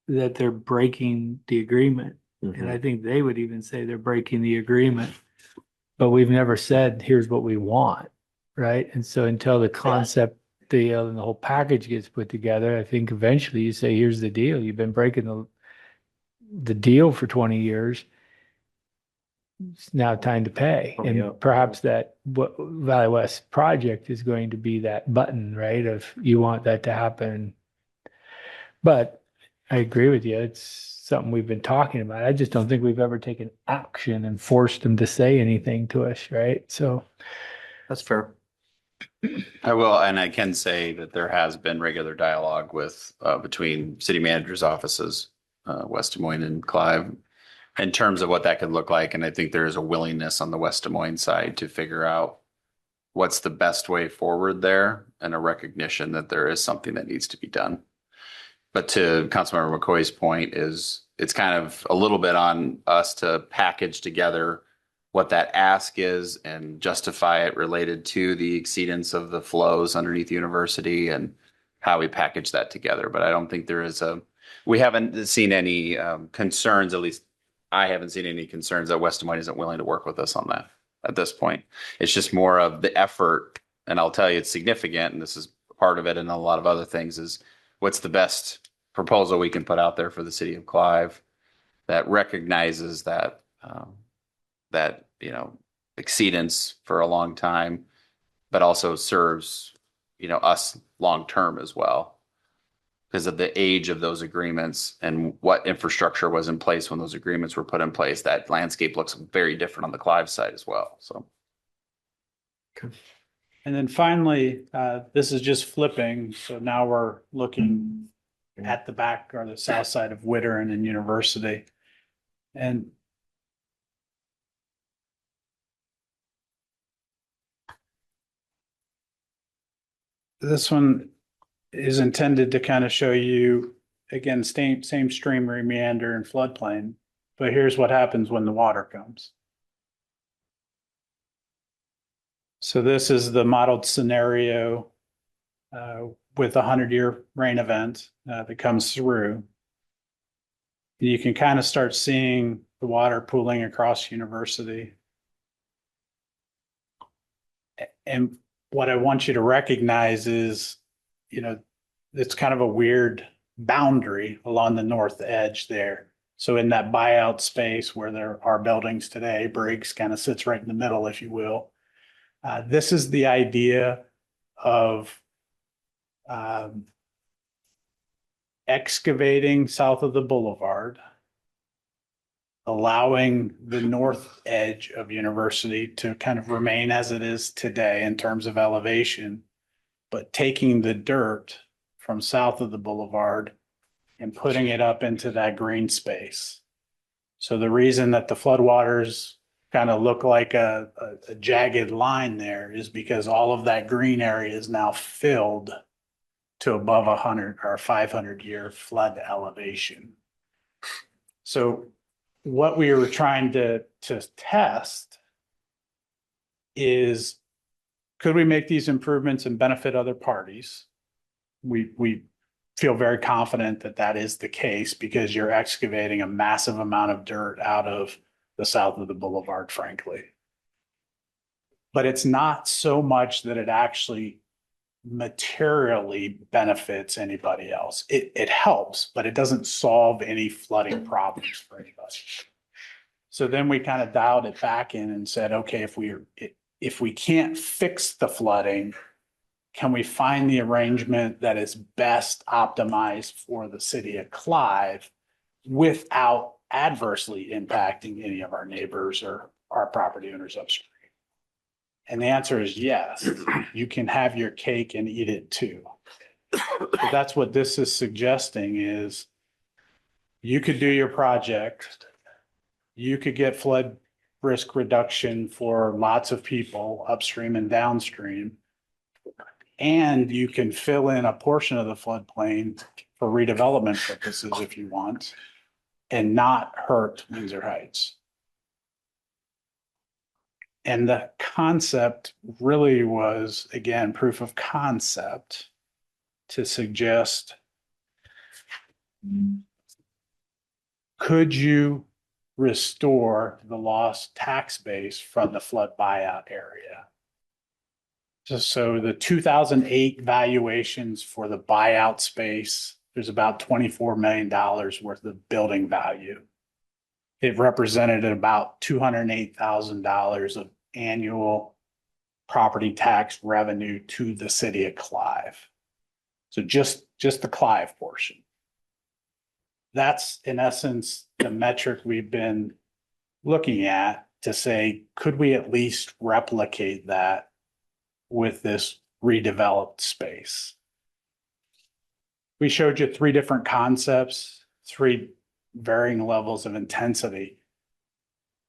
that they're breaking the agreement. And I think they would even say they're breaking the agreement. But we've never said, here's what we want, right? And so until the concept deal and the whole package gets put together, I think eventually you say, here's the deal. You've been breaking the deal for 20 years. It's now time to pay. Oh, yeah. And perhaps that Valley West project is going to be that button, right? Of you want that to happen. But I agree with you. It's something we've been talking about. I just don't think we've ever taken action and forced them to say anything to us, right? So That's fair. I will, and I can say that there has been regular dialogue with, between city managers' offices, West Des Moines and Clive, in terms of what that could look like. And I think there is a willingness on the West Des Moines side to figure out what's the best way forward there and a recognition that there is something that needs to be done. But to Councilmember McCoy's point is it's kind of a little bit on us to package together what that ask is and justify it related to the exceedance of the flows underneath the university and how we package that together. But I don't think we haven't seen any concerns, at least I haven't seen any concerns that West Des Moines isn't willing to work with us on that at this point. It's just more of the effort. And I'll tell you, it's significant. And this is part of it. And a lot of other things is what's the best proposal we can put out there for the city of Clive that recognizes that, that, you know, exceedance for a long time, but also serves, you know, us long-term as well because of the age of those agreements and what infrastructure was in place when those agreements were put in place. That landscape looks very different on the Clive side as well. So. And then finally, this is just flipping. So now we're looking at the back or the south side of Witter and University. And this one is intended to kind of show you, again, same stream meander and floodplain. But here's what happens when the water comes. So this is the modeled scenario with a 100-year rain event that comes through. You can kind of start seeing the water pooling across University. And what I want you to recognize is, you know, it's kind of a weird boundary along the north edge there. So in that buyout space where there are buildings today, Briggs kind of sits right in the middle, if you will. This is the idea of excavating south of the boulevard, allowing the north edge of University to kind of remain as it is today in terms of elevation, but taking the dirt from south of the boulevard and putting it up into that green space. So the reason that the floodwaters kind of look like a jagged line there is because all of that green area is now filled to above 100 or 500-year flood elevation. So what we were trying to test is, could we make these improvements and benefit other parties? We feel very confident that that is the case because you're excavating a massive amount of dirt out of the south of the boulevard, frankly. But it's not so much that it actually materially benefits anybody else. It helps, but it doesn't solve any flooding problems for anybody. So then we kind of dialed it back in and said, okay, if we can't fix the flooding, can we find the arrangement that is best optimized for the city of Clive without adversely impacting any of our neighbors or our property owners upstream? And the answer is yes. You can have your cake and eat it too. But that's what this is suggesting is you could do your project. You could get flood risk reduction for lots of people upstream and downstream. And you can fill in a portion of the floodplain for redevelopment purposes if you want and not hurt Windsor Heights. And the concept really was, again, proof of concept to suggest, could you restore the lost tax base from the flood buyout area? So the 2008 valuations for the buyout space, there's about $24 million worth of building value. It represented about $208,000 of annual property tax revenue to the city of Clive. So just the Clive portion. That's in essence the metric we've been looking at to say, could we at least replicate that with this redeveloped space? We showed you 3 different concepts, 3 varying levels of intensity.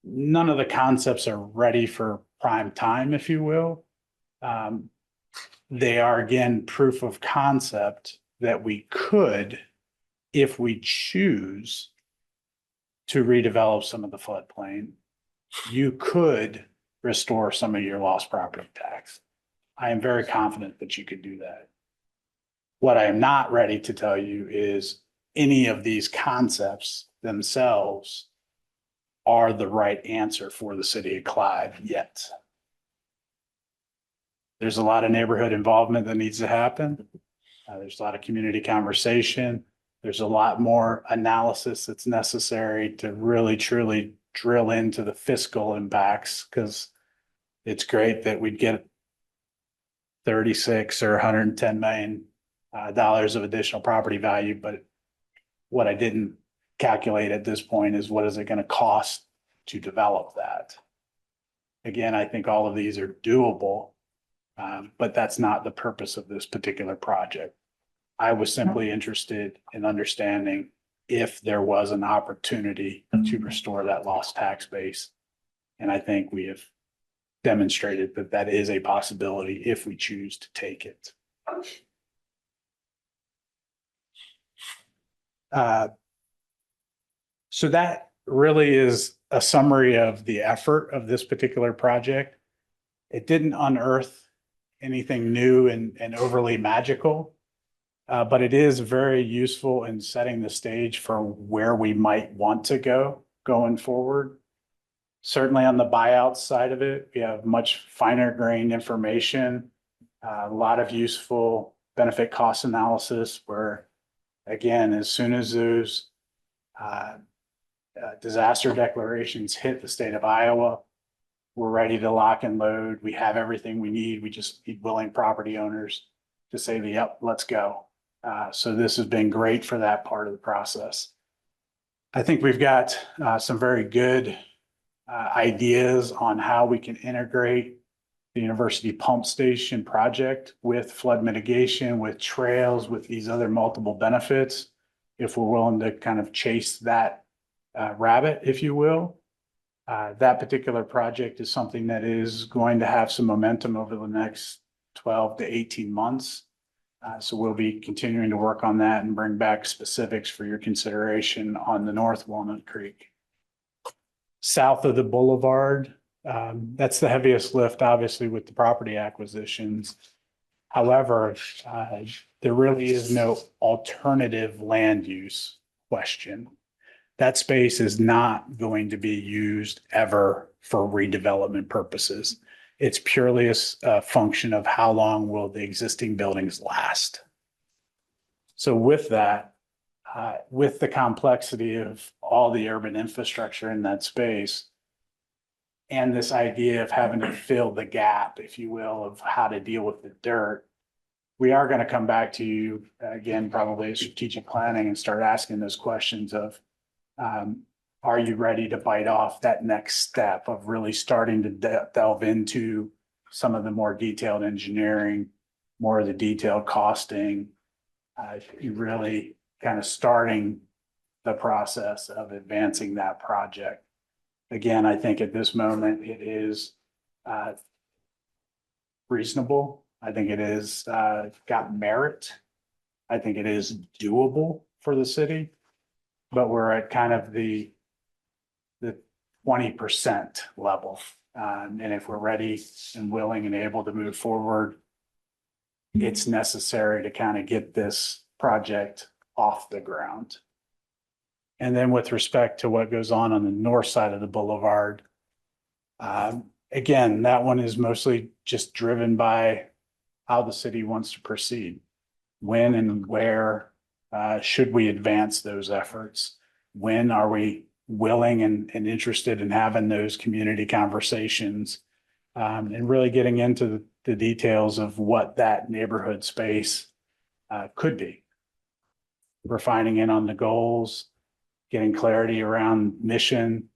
None of the concepts are ready for prime time, if you will. They are, again, proof of concept that we could, if we choose to redevelop some of the floodplain, you could restore some of your lost property tax. I am very confident that you could do that. What I am not ready to tell you is any of these concepts themselves are the right answer for the city of Clive yet. There's a lot of neighborhood involvement that needs to happen. There's a lot of community conversation. There's a lot more analysis that's necessary to really truly drill into the fiscal impacts, because it's great that we'd get 36 or 110 million dollars of additional property value, but what I didn't calculate at this point is what is it going to cost to develop that? Again, I think all of these are doable, but that's not the purpose of this particular project. I was simply interested in understanding if there was an opportunity to restore that lost tax base. And I think we have demonstrated that that is a possibility if we choose to take it. So that really is a summary of the effort of this particular project. It didn't unearth anything new and overly magical, but it is very useful in setting the stage for where we might want to go going forward. Certainly on the buyout side of it, we have much finer grained information, a lot of useful benefit cost analysis where, again, as soon as those disaster declarations hit the state of Iowa, we're ready to lock and load. We have everything we need. We just need willing property owners to say, yep, let's go. So this has been great for that part of the process. I think we've got some very good ideas on how we can integrate the university pump station project with flood mitigation, with trails, with these other multiple benefits, if we're willing to kind of chase that rabbit, if you will. That particular project is something that is going to have some momentum over the next 12 to 18 months. So we'll be continuing to work on that and bring back specifics for your consideration on the North Walnut Creek. South of the boulevard, that's the heaviest lift, obviously, with the property acquisitions. However, there really is no alternative land use question. That space is not going to be used ever for redevelopment purposes. It's purely a function of how long will the existing buildings last. So with that, with the complexity of all the urban infrastructure in that space, and this idea of having to fill the gap, if you will, of how to deal with the dirt, we are going to come back to you again, probably at strategic planning, and start asking those questions of, are you ready to bite off that next step of really starting to delve into some of the more detailed engineering, more of the detailed costing, you really kind of starting the process of advancing that project. Again, I think at this moment it is reasonable. I think it is got merit. I think it is doable for the city, but we're at kind of the 20% level. And if we're ready and willing and able to move forward, it's necessary to kind of get this project off the ground. And then with respect to what goes on the north side of the boulevard, again, that one is mostly just driven by how the city wants to proceed. When and where should we advance those efforts? When are we willing and interested in having those community conversations and really getting into the details of what that neighborhood space could be? Refining in on the goals, getting clarity around mission,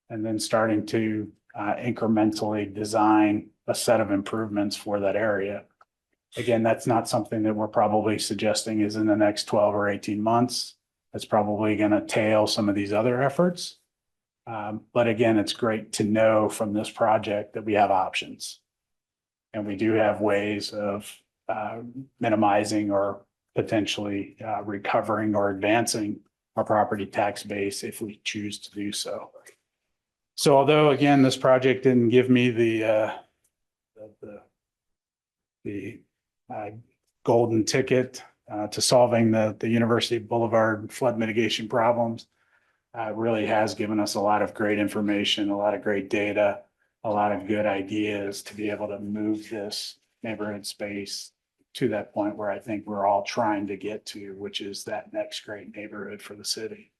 and then starting to incrementally design a set of improvements for that area. Again, that's not something that we're probably suggesting is in the next 12 or 18 months. That's probably going to tail some of these other efforts. But again, it's great to know from this project that we have options. And we do have ways of minimizing or potentially recovering or advancing our property tax base if we choose to do so. So although, again, this project didn't give me the golden ticket to solving the University Boulevard flood mitigation problems, really has given us a lot of great information, a lot of great data, a lot of good ideas to be able to move this neighborhood space to that point where I think we're all trying to get to, which is that next great neighborhood for the city.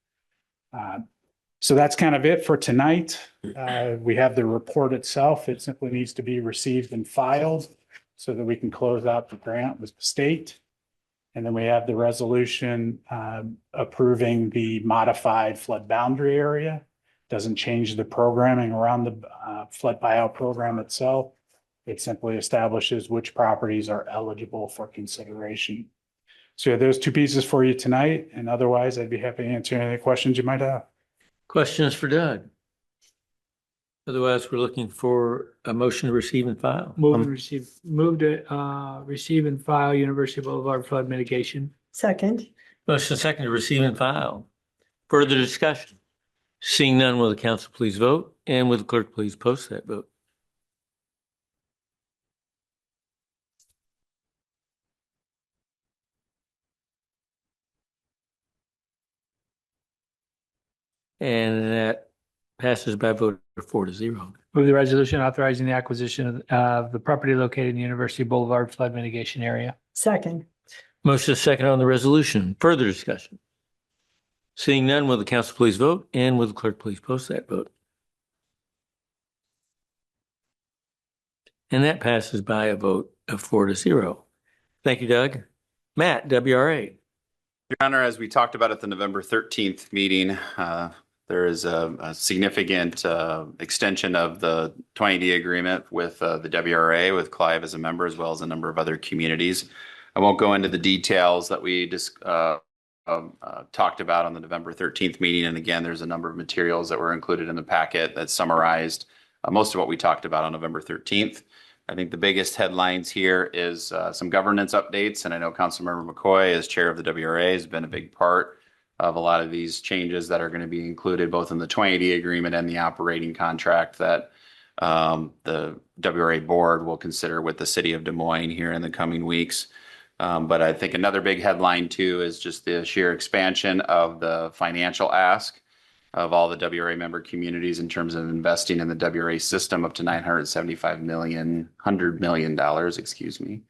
So that's kind of it for tonight. We have the report itself. It simply needs to be received and filed so that we can close out the grant with the state. And then we have the resolution approving the modified flood boundary area. Doesn't change the programming around the flood buyout program itself. It simply establishes which properties are eligible for consideration. So those two pieces for you tonight, and otherwise I'd be happy to answer any questions you might have. Questions for Doug? Otherwise, we're looking for a motion to receive and file. Move to receive and file University Boulevard flood mitigation. Second. Motion second to receive and file. Further discussion? Seeing none, will the council please vote? And will the clerk please post that vote? And that passes by a vote of 4-0. Move the resolution authorizing the acquisition of the property located in the University Boulevard flood mitigation area. Second. Motion is second on the resolution. Further discussion? Seeing none, will the council please vote? And will the clerk please post that vote? And that passes by a vote of 4-0. Thank you, Doug. Matt, WRA. Your Honor, as we talked about at the November 13th meeting, there is a significant extension of the 20D agreement with the WRA, with Clive as a member, as well as a number of other communities. I won't go into the details that we just talked about on the November 13th meeting. And again, there's a number of materials that were included in the packet that summarized most of what we talked about on November 13th. I think the biggest headlines here is some governance updates. And I know Councilmember McCoy, as chair of the WRA, has been a big part of a lot of these changes that are going to be included both in the 2080 agreement and the operating contract that the WRA board will consider with the city of Des Moines here in the coming weeks. But I think another big headline too is just the sheer expansion of the financial ask of all the WRA member communities in terms of investing in the WRA system up to $975 million, $100 million, excuse me,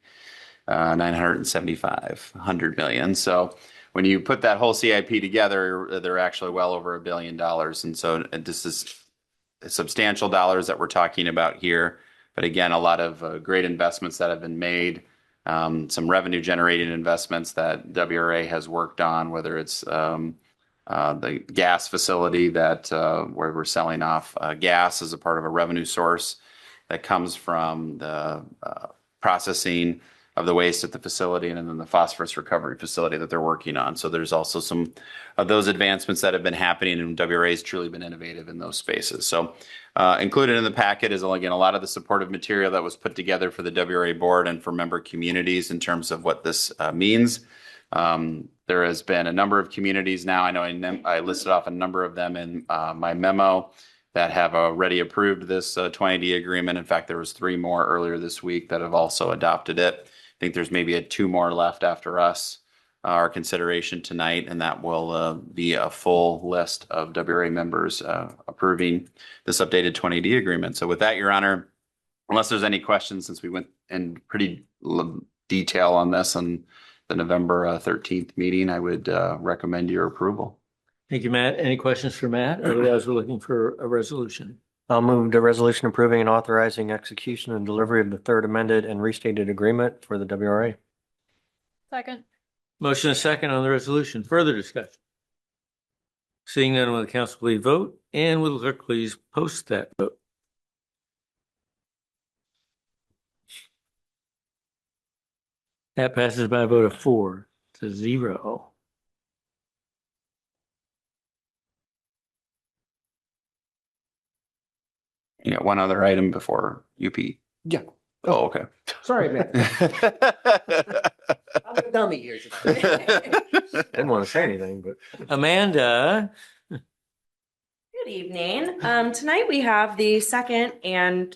$100 million. So when you put that whole CIP together, they're actually well over $1 billion. And so this is substantial dollars that we're talking about here. But again, a lot of great investments that have been made, some revenue generating investments that WRA has worked on, whether it's the gas facility that where we're selling off gas as a part of a revenue source that comes from the processing of the waste at the facility, and then the phosphorus recovery facility that they're working on. So there's also some of those advancements that have been happening, and WRA has truly been innovative in those spaces. So included in the packet is, again, a lot of the supportive material that was put together for the WRA board and for member communities in terms of what this means. There has been a number of communities now. I know I listed off a number of them in my memo that have already approved this 20D agreement. In fact, there was 3 more earlier this week that have also adopted it. I think there's maybe 2 more left after us, our consideration tonight, and that will be a full list of WRA members approving this updated 20D agreement. So with that, Your Honor, unless there's any questions, since we went in pretty detail on this on the November 13th meeting, I would recommend your approval. Thank you, Matt. Any questions for Matt? Otherwise, we're looking for a resolution. I'll move the resolution approving and authorizing execution and delivery of the third amended and restated agreement for the WRA. Second. Motion is second on the resolution. Further discussion? Seeing none, will the council please vote? And will the clerk please post that vote? That passes by a vote of 4-0. You got one other item before UP. Yeah. Oh, okay. Sorry, man. I'm a dummy here. Didn't want to say anything, but. Amanda. Good evening. Tonight we have the second and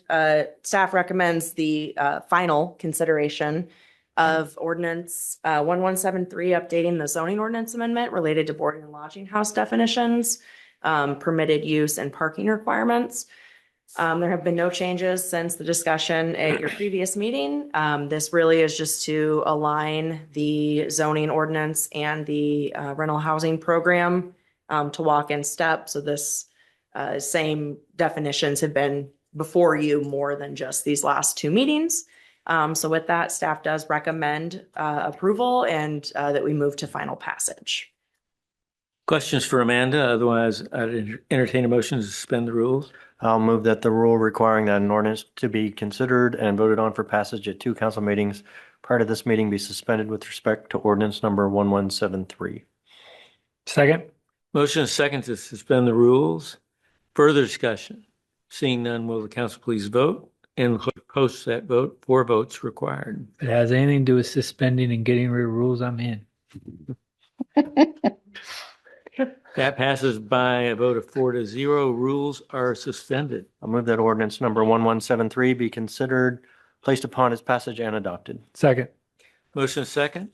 staff recommends the final consideration of ordinance 1173, updating the zoning ordinance amendment related to boarding and lodging house definitions, permitted use and parking requirements. There have been no changes since the discussion at your previous meeting. This really is just to align the zoning ordinance and the rental housing program to walk in step. So this same definitions have been before you more than just these last two meetings. So with that, staff does recommend approval and that we move to final passage. Questions for Amanda? Otherwise, I'd entertain a motion to suspend the rules. I'll move that the rule requiring that an ordinance to be considered and voted on for passage at two council meetings prior to this meeting be suspended with respect to ordinance number 1173. Second? Motion is second to suspend the rules. Further discussion? Seeing none, will the council please vote? And post that vote. 4 votes required. If it has anything to do with suspending and getting rid of rules, I'm in. That passes by a vote of 4-0. Rules are suspended. I'll move that ordinance number 1173 be considered, placed upon its passage and adopted. Second? Motion is second.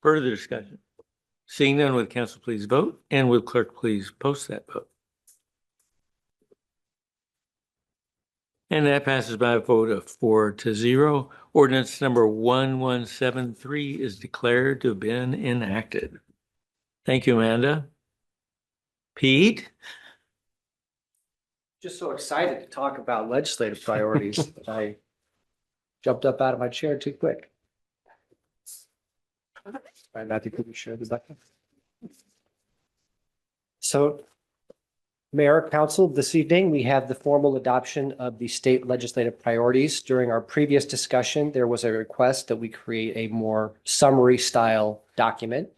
Further discussion? Seeing none, will the council please vote? And will clerk please post that vote? And that passes by a vote of 4-0. Ordinance number 1173 is declared to have been enacted. Thank you, Amanda. Pete? Just so excited to talk about legislative priorities that I jumped up out of my chair too quick. All right, Matthew, could you share the button? So, Mayor, Council, this evening, we have the formal adoption of the state legislative priorities. During our previous discussion, there was a request that we create a more summary style document,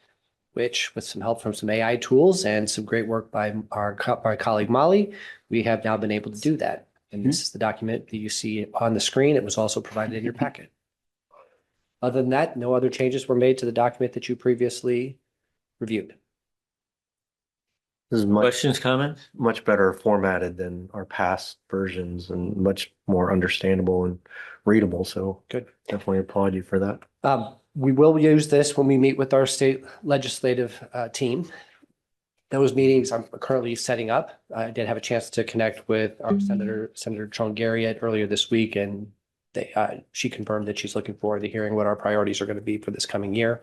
which with some help from some AI tools and some great work by our colleague Molly, we have now been able to do that. And this is the document that you see on the screen. It was also provided in your packet. Other than that, no other changes were made to the document that you previously reviewed. This is much, Questions, comments? much better formatted than our past versions and much more understandable and readable. So Good. Definitely applaud you for that. We will use this when we meet with our state legislative team. Those meetings I'm currently setting up. I did have a chance to connect with our Senator Joan Garriott earlier this week, and she confirmed that she's looking forward to hearing what our priorities are going to be for this coming year.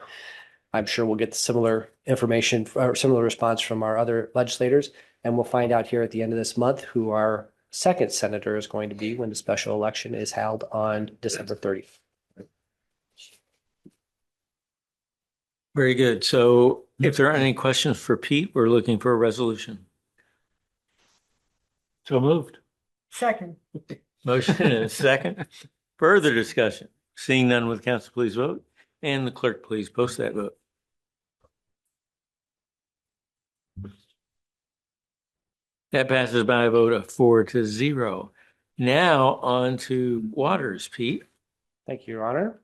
I'm sure we'll get similar information or similar response from our other legislators, and we'll find out here at the end of this month who our second senator is going to be when the special election is held on December 30th. Very good. So if there aren't any questions for Pete, we're looking for a resolution. So moved. Second. Motion and a second. Further discussion? Seeing none, with council please vote? And the clerk please post that vote. That passes by a vote of 4-0. Now on to waters, Pete. Thank you, Your Honor.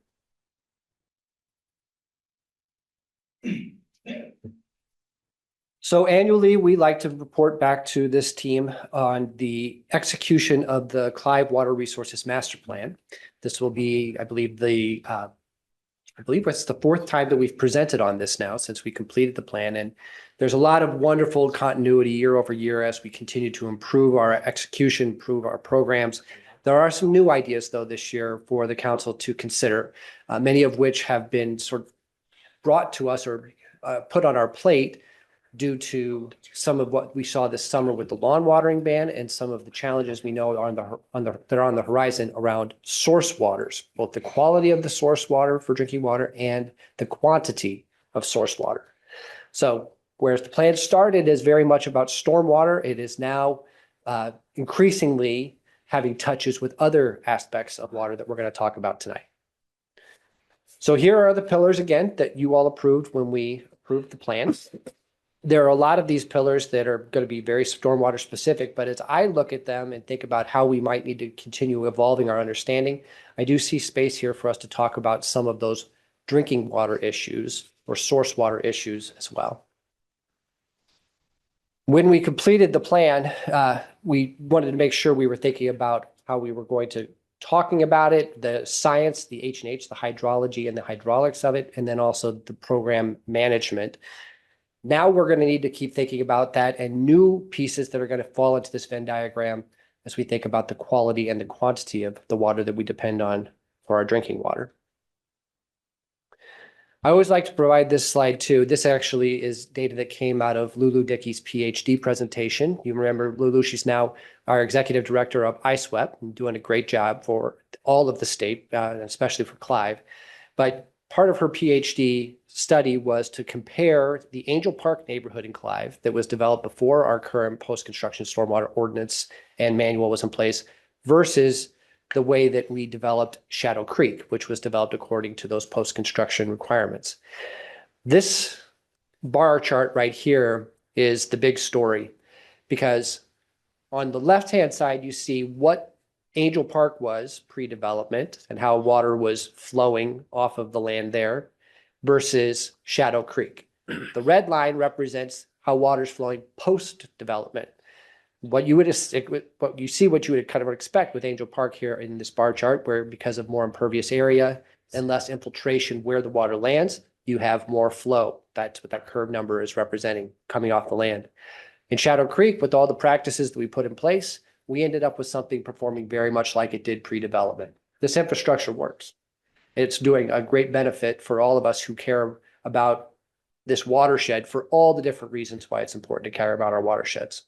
So annually, we like to report back to this team on the execution of the Clive Water Resources Master Plan. This will be, I believe it's the 4th time that we've presented on this now since we completed the plan. And there's a lot of wonderful continuity year over year as we continue to improve our execution, improve our programs. There are some new ideas, though, this year for the council to consider, many of which have been sort of brought to us or put on our plate due to some of what we saw this summer with the lawn watering ban and some of the challenges we know are that are on the horizon around source waters, both the quality of the source water for drinking water and the quantity of source water. So whereas the plan started as very much about stormwater, it is now increasingly having touches with other aspects of water that we're going to talk about tonight. So here are the pillars again that you all approved when we approved the plan. There are a lot of these pillars that are going to be very stormwater specific, but as I look at them and think about how we might need to continue evolving our understanding, I do see space here for us to talk about some of those drinking water issues or source water issues as well. When we completed the plan, we wanted to make sure we were thinking about how we were going to talking about it, the science, the H&H, the hydrology and the hydraulics of it, and then also the program management. Now we're going to need to keep thinking about that and new pieces that are going to fall into this Venn diagram as we think about the quality and the quantity of the water that we depend on for our drinking water. I always like to provide this slide too. This actually is data that came out of Lulu Dickey's PhD presentation. You remember Lulu, she's now our executive director of ISWEP, and doing a great job for all of the state, especially for Clive. But part of her PhD study was to compare the Angel Park neighborhood in Clive that was developed before our current post-construction stormwater ordinance and manual was in place versus the way that we developed Shadow Creek, which was developed according to those post-construction requirements. This bar chart right here is the big story, because on the left-hand side, you see what Angel Park was pre-development and how water was flowing off of the land there versus Shadow Creek. The red line represents how water is flowing post-development. What you would kind of expect with Angel Park here in this bar chart, where because of more impervious area and less infiltration where the water lands, you have more flow. That's what that curve number is representing coming off the land. In Shadow Creek, with all the practices that we put in place, we ended up with something performing very much like it did pre-development. This infrastructure works. It's doing a great benefit for all of us who care about this watershed for all the different reasons why it's important to care about our watersheds.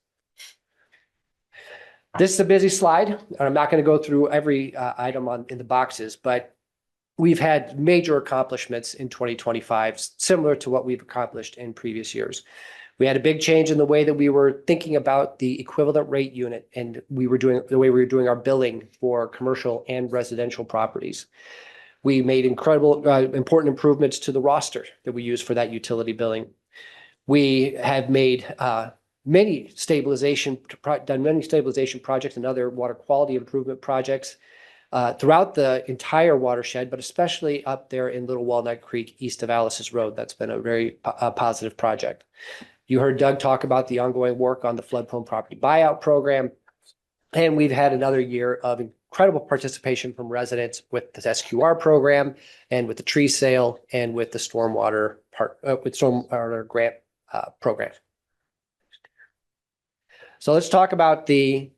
This is a busy slide, and I'm not going to go through every item in the boxes, but we've had major accomplishments in 2025, similar to what we've accomplished in previous years. We had a big change in the way that we were thinking about the equivalent rate unit, and the way we were doing our billing for commercial and residential properties. We made important improvements to the roster that we use for that utility billing. We have made done many stabilization projects and other water quality improvement projects throughout the entire watershed, but especially up there in Little Walnut Creek, east of Alice's Road. That's been a very positive project. You heard Doug talk about the ongoing work on the flood-prone property buyout program. And we've had another year of incredible participation from residents with this SQR program and with the tree sale and with the stormwater grant program. So let's talk about the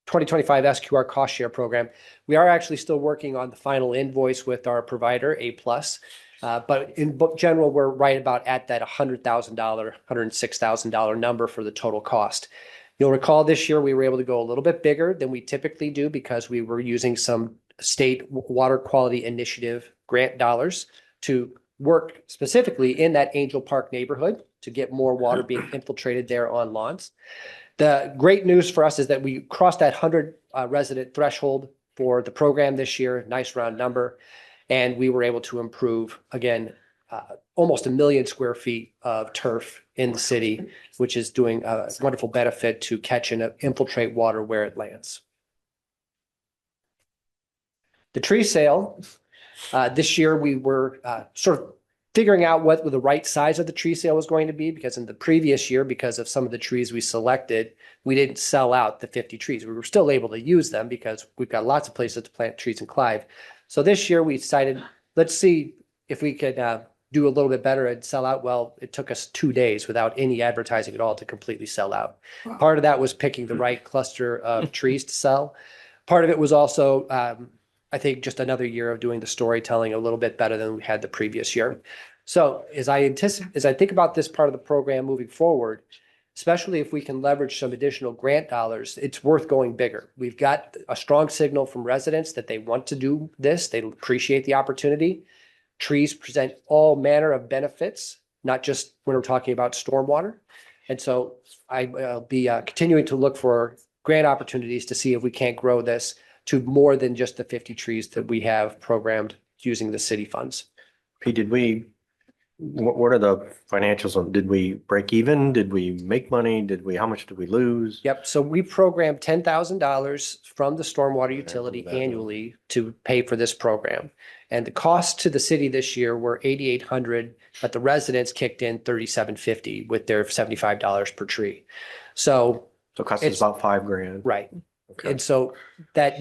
2025 SQR cost share program. We are actually still working on the final invoice with our provider, A+. But in general, we're right about at that $100,000, $106,000 number for the total cost. You'll recall this year we were able to go a little bit bigger than we typically do because we were using some state water quality initiative grant dollars to work specifically in that Angel Park neighborhood to get more water being infiltrated there on lawns. The great news for us is that we crossed that 100 resident threshold for the program this year, nice round number. And we were able to improve, again, almost 1 million square feet of turf in the city, which is doing a wonderful benefit to catch and infiltrate water where it lands. The tree sale, this year we were sort of figuring out what the right size of the tree sale was going to be, because in the previous year, because of some of the trees we selected, we didn't sell out the 50 trees. We were still able to use them because we've got lots of places to plant trees in Clive. So this year we decided, let's see if we could do a little bit better and sell out. Well, it took us 2 days without any advertising at all to completely sell out. Wow. Part of that was picking the right cluster of trees to sell. Part of it was also, I think, just another year of doing the storytelling a little bit better than we had the previous year. So as I think about this part of the program moving forward, especially if we can leverage some additional grant dollars, it's worth going bigger. We've got a strong signal from residents that they want to do this. They appreciate the opportunity. Trees present all manner of benefits, not just when we're talking about stormwater. And so I'll be continuing to look for grant opportunities to see if we can't grow this to more than just the 50 trees that we have programmed using the city funds. Pete, what are the financials on, did we break even? Did we make money? How much did we lose? Yep. So we programmed $10,000 from the stormwater utility annually to pay for this program. And the cost to the city this year were $8,800, but the residents kicked in $3,750 with their $75 per tree. So it cost us about $5,000. Right. Okay. And so the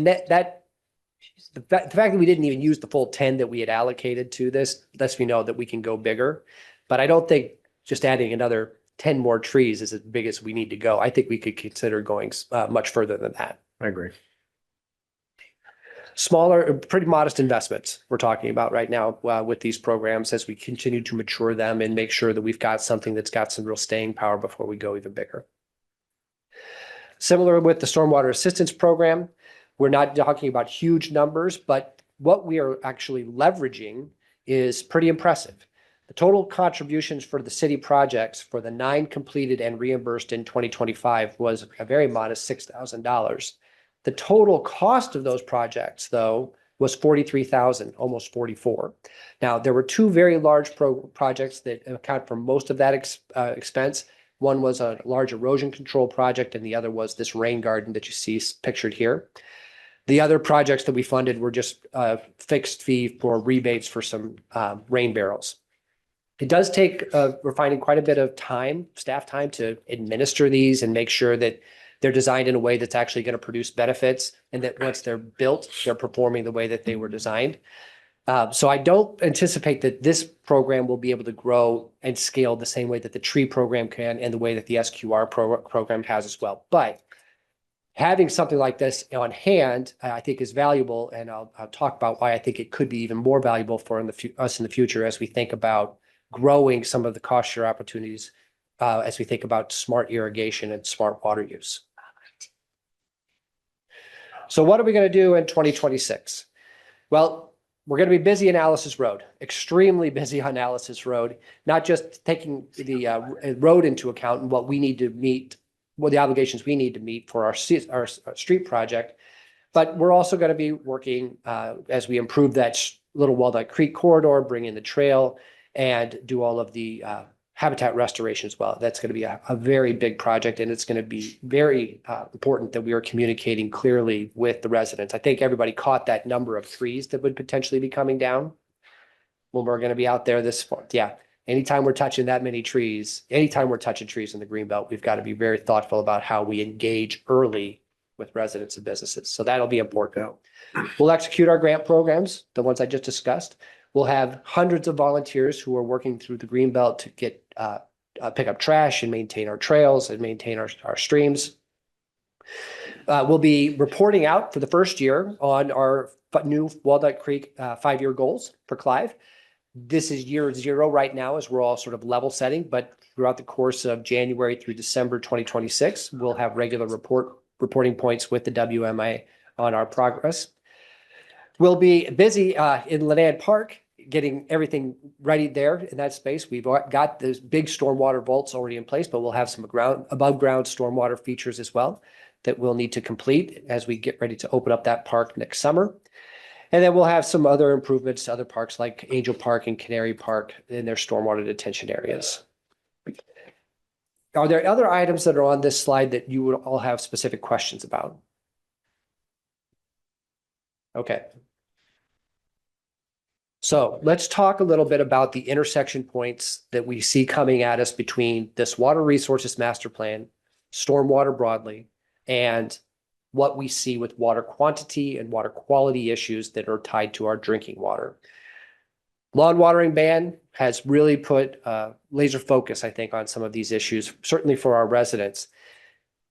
fact that we didn't even use the full 10 that we had allocated to this lets me know that we can go bigger. But I don't think just adding another 10 more trees is as big as we need to go. I think we could consider going much further than that. I agree. Smaller, pretty modest investments we're talking about right now with these programs as we continue to mature them and make sure that we've got something that's got some real staying power before we go even bigger. Similar with the Stormwater Assistance Program, we're not talking about huge numbers, but what we are actually leveraging is pretty impressive. The total contributions for the city projects for the 9 completed and reimbursed in 2025 was a very modest $6,000. The total cost of those projects, though, was $43,000, almost $44,000. Now, there were 2 very large projects that account for most of that expense. One was a large erosion control project, and the other was this rain garden that you see pictured here. The other projects that we funded were just fixed fee for rebates for some rain barrels. It does take, we're finding quite a bit of time, staff time, to administer these and make sure that they're designed in a way that's actually going to produce benefits, and that once they're built, they're performing the way that they were designed. So I don't anticipate that this program will be able to grow and scale the same way that the tree program can and the way that the SQR program has as well. But having something like this on hand, I think is valuable. And I'll talk about why I think it could be even more valuable for us in the future as we think about growing some of the cost share opportunities as we think about smart irrigation and smart water use. So what are we going to do in 2026? Well, we're going to be busy on Alice's Road, extremely busy on Alice's Road, not just taking the road into account and what we need to meet, what the obligations we need to meet for our street project, but we're also going to be working as we improve that Little Walnut Creek corridor, bring in the trail, and do all of the habitat restoration as well. That's going to be a very big project, and it's going to be very important that we are communicating clearly with the residents. I think everybody caught that number of trees that would potentially be coming down when we're going to be out there this fall. Yeah, anytime we're touching that many trees, anytime we're touching trees in the Greenbelt, we've got to be very thoughtful about how we engage early with residents and businesses. So that'll be important. We'll execute our grant programs, the ones I just discussed. We'll have hundreds of volunteers who are working through the Greenbelt to get pick up trash and maintain our trails and maintain our streams. We'll be reporting out for the first year on our new Walnut Creek 5-year goals for Clive. This is year 0 right now as we're all sort of level setting, but throughout the course of January through December 2026, we'll have regular reporting points with the WMA on our progress. We'll be busy in Lanand Park, getting everything ready there in that space. We've got those big stormwater vaults already in place, but we'll have some above ground stormwater features as well that we'll need to complete as we get ready to open up that park next summer. And then we'll have some other improvements to other parks like Angel Park and Canary Park in their stormwater detention areas. Are there other items that are on this slide that you would all have specific questions about? Okay. So let's talk a little bit about the intersection points that we see coming at us between this water resources master plan, stormwater broadly, and what we see with water quantity and water quality issues that are tied to our drinking water. Lawn watering ban has really put laser focus, I think, on some of these issues, certainly for our residents.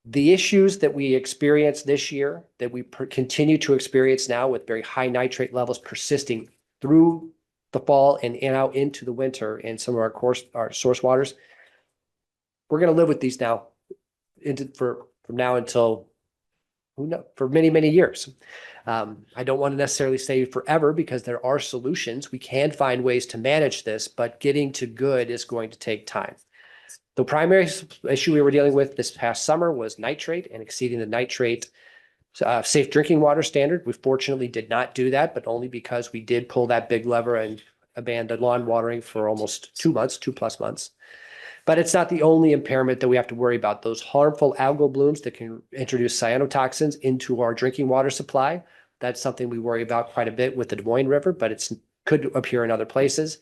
The issues that we experienced this year, that we continue to experience now with very high nitrate levels persisting through the fall and out into the winter in some of our source waters, we're going to live with these now from now until for many, many years. I don't want to necessarily say forever because there are solutions. We can find ways to manage this, but getting to good is going to take time. The primary issue we were dealing with this past summer was nitrate and exceeding the nitrate safe drinking water standard. We fortunately did not do that, but only because we did pull that big lever and abandoned lawn watering for almost 2 months, 2+ months. But it's not the only impairment that we have to worry about. Those harmful algal blooms that can introduce cyanotoxins into our drinking water supply. That's something we worry about quite a bit with the Des Moines River, but it could appear in other places.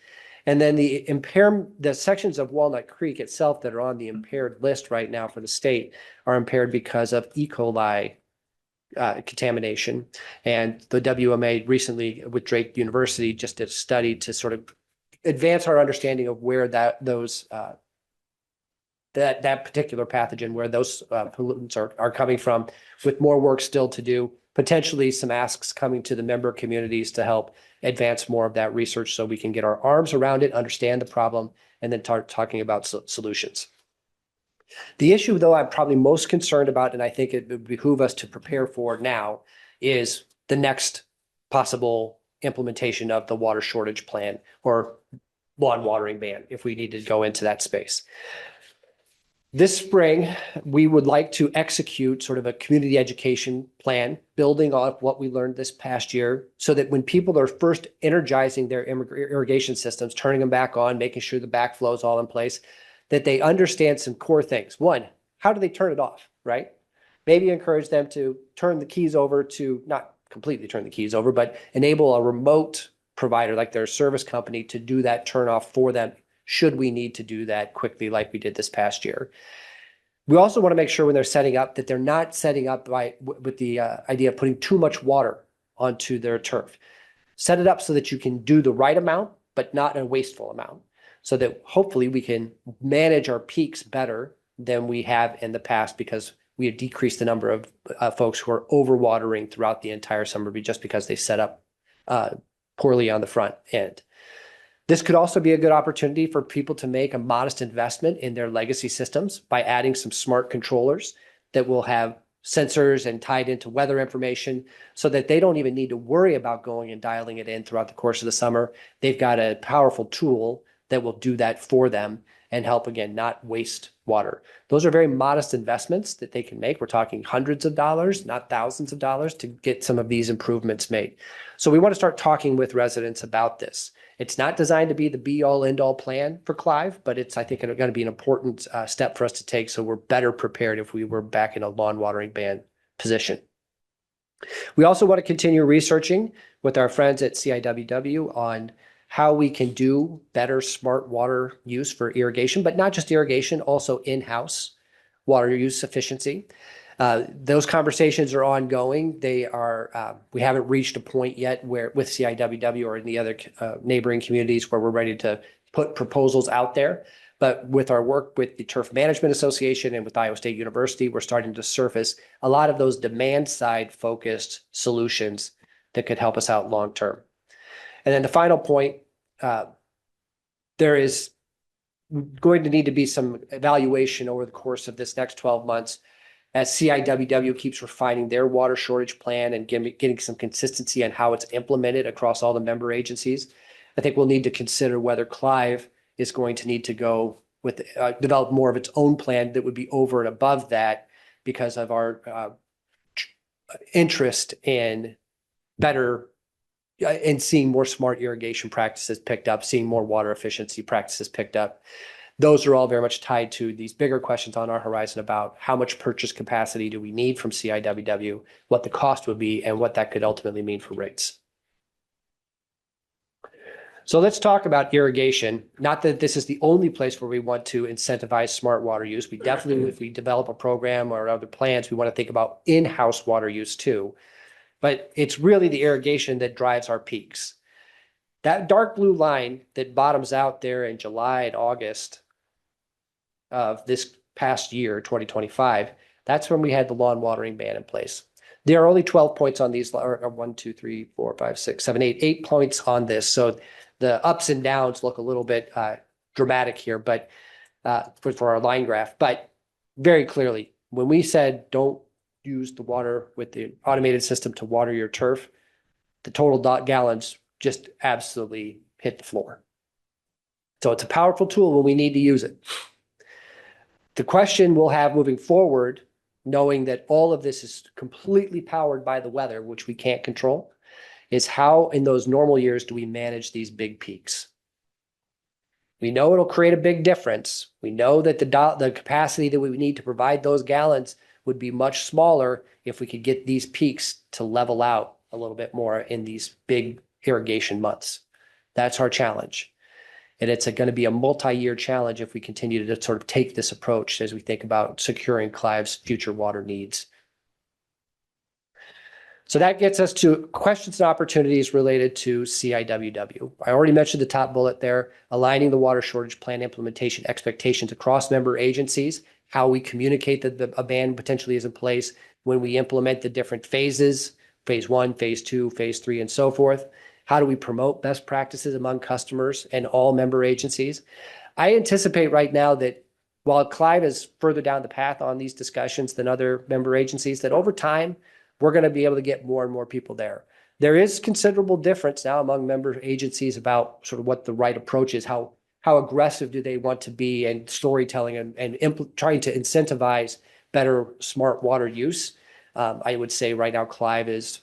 And then the sections of Walnut Creek itself that are on the impaired list right now for the state are impaired because of E. coli contamination. And the WMA recently with Drake University just did a study to sort of advance our understanding of where those that particular pathogen, where those pollutants are coming from, with more work still to do, potentially some asks coming to the member communities to help advance more of that research so we can get our arms around it, understand the problem, and then start talking about solutions. The issue, though, I'm probably most concerned about, and I think it would behoove us to prepare for now, is the next possible implementation of the water shortage plan or lawn watering ban, if we need to go into that space. This spring, we would like to execute sort of a community education plan, building off what we learned this past year, so that when people are first energizing their irrigation systems, turning them back on, making sure the backflow is all in place, that they understand some core things. One, how do they turn it off, right? Maybe encourage them to turn the keys over to, not completely turn the keys over, but enable a remote provider like their service company to do that turn off for them, should we need to do that quickly like we did this past year. We also want to make sure when they're setting up that they're not setting up with the idea of putting too much water onto their turf. Set it up so that you can do the right amount, but not a wasteful amount, so that hopefully we can manage our peaks better than we have in the past, because we have decreased the number of folks who are overwatering throughout the entire summer just because they set up poorly on the front end. This could also be a good opportunity for people to make a modest investment in their legacy systems by adding some smart controllers that will have sensors and tied into weather information, so that they don't even need to worry about going and dialing it in throughout the course of the summer. They've got a powerful tool that will do that for them and help, again, not waste water. Those are very modest investments that they can make. We're talking hundreds of dollars, not thousands of dollars, to get some of these improvements made. So we want to start talking with residents about this. It's not designed to be the be-all, end-all plan for Clive, but it's, I think, going to be an important step for us to take, so we're better prepared if we were back in a lawn watering ban position. We also want to continue researching with our friends at CIWW on how we can do better smart water use for irrigation, but not just irrigation, also in-house water use efficiency. Those conversations are ongoing. They are, we haven't reached a point yet where with CIWW or in the other neighboring communities where we're ready to put proposals out there. But with our work with the Turf Management Association and with Iowa State University, we're starting to surface a lot of those demand side focused solutions that could help us out long term. And then the final point, there is going to need to be some evaluation over the course of this next 12 months as CIWW keeps refining their water shortage plan and getting some consistency on how it's implemented across all the member agencies. I think we'll need to consider whether Clive is going to need to go with develop more of its own plan that would be over and above that, because of our interest in seeing more smart irrigation practices picked up, seeing more water efficiency practices picked up. Those are all very much tied to these bigger questions on our horizon about how much purchase capacity do we need from CIWW, what the cost would be, and what that could ultimately mean for rates. So let's talk about irrigation. Not that this is the only place where we want to incentivize smart water use. We definitely, if we develop a program or other plans, we want to think about in-house water use too. But it's really the irrigation that drives our peaks. That dark blue line that bottoms out there in July and August of this past year, 2025, that's when we had the lawn watering ban in place. There are only 12 points on these, or 1, 2, 3, 4, 5, 6, 7, 8 points on this. So the ups and downs look a little bit dramatic here, but for our line graph. But very clearly, when we said don't use the water with the automated system to water your turf, the total gallons just absolutely hit the floor. So it's a powerful tool when we need to use it. The question we'll have moving forward, knowing that all of this is completely powered by the weather, which we can't control, is how in those normal years do we manage these big peaks? We know it'll create a big difference. We know that the capacity that we need to provide those gallons would be much smaller if we could get these peaks to level out a little bit more in these big irrigation months. That's our challenge. And it's going to be a multi-year challenge if we continue to sort of take this approach as we think about securing Clive's future water needs. So that gets us to questions and opportunities related to CIWW. I already mentioned the top bullet there, aligning the water shortage plan implementation expectations across member agencies, how we communicate that a ban potentially is in place when we implement the different phases, phase 1, phase 2, phase 3, and so forth. How do we promote best practices among customers and all member agencies? I anticipate right now that while Clive is further down the path on these discussions than other member agencies, that over time, we're going to be able to get more and more people there. There is considerable difference now among member agencies about sort of what the right approach is, how aggressive do they want to be in storytelling and trying to incentivize better smart water use. I would say right now Clive is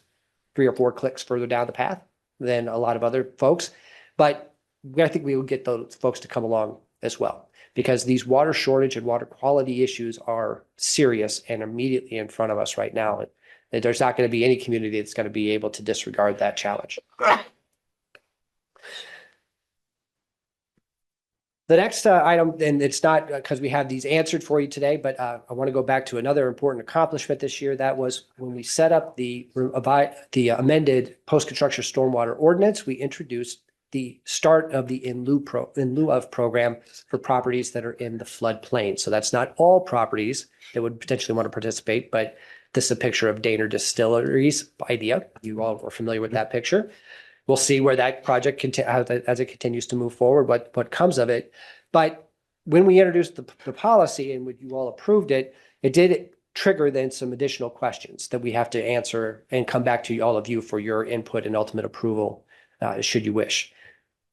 3 or 4 clicks further down the path than a lot of other folks. But I think we will get those folks to come along as well, because these water shortage and water quality issues are serious and immediately in front of us right now. And there's not going to be any community that's going to be able to disregard that challenge. The next item, and it's not because we have these answered for you today, but I want to go back to another important accomplishment this year. That was when we set up the amended post-construction stormwater ordinance. We introduced the start of the in lieu of program for properties that are in the floodplain. So that's not all properties that would potentially want to participate, but this is a picture of Daner Distillery's idea. You all are familiar with that picture. We'll see where that project as it continues to move forward, what comes of it. But when we introduced the policy and when you all approved it, it did trigger then some additional questions that we have to answer and come back to all of you for your input and ultimate approval, should you wish.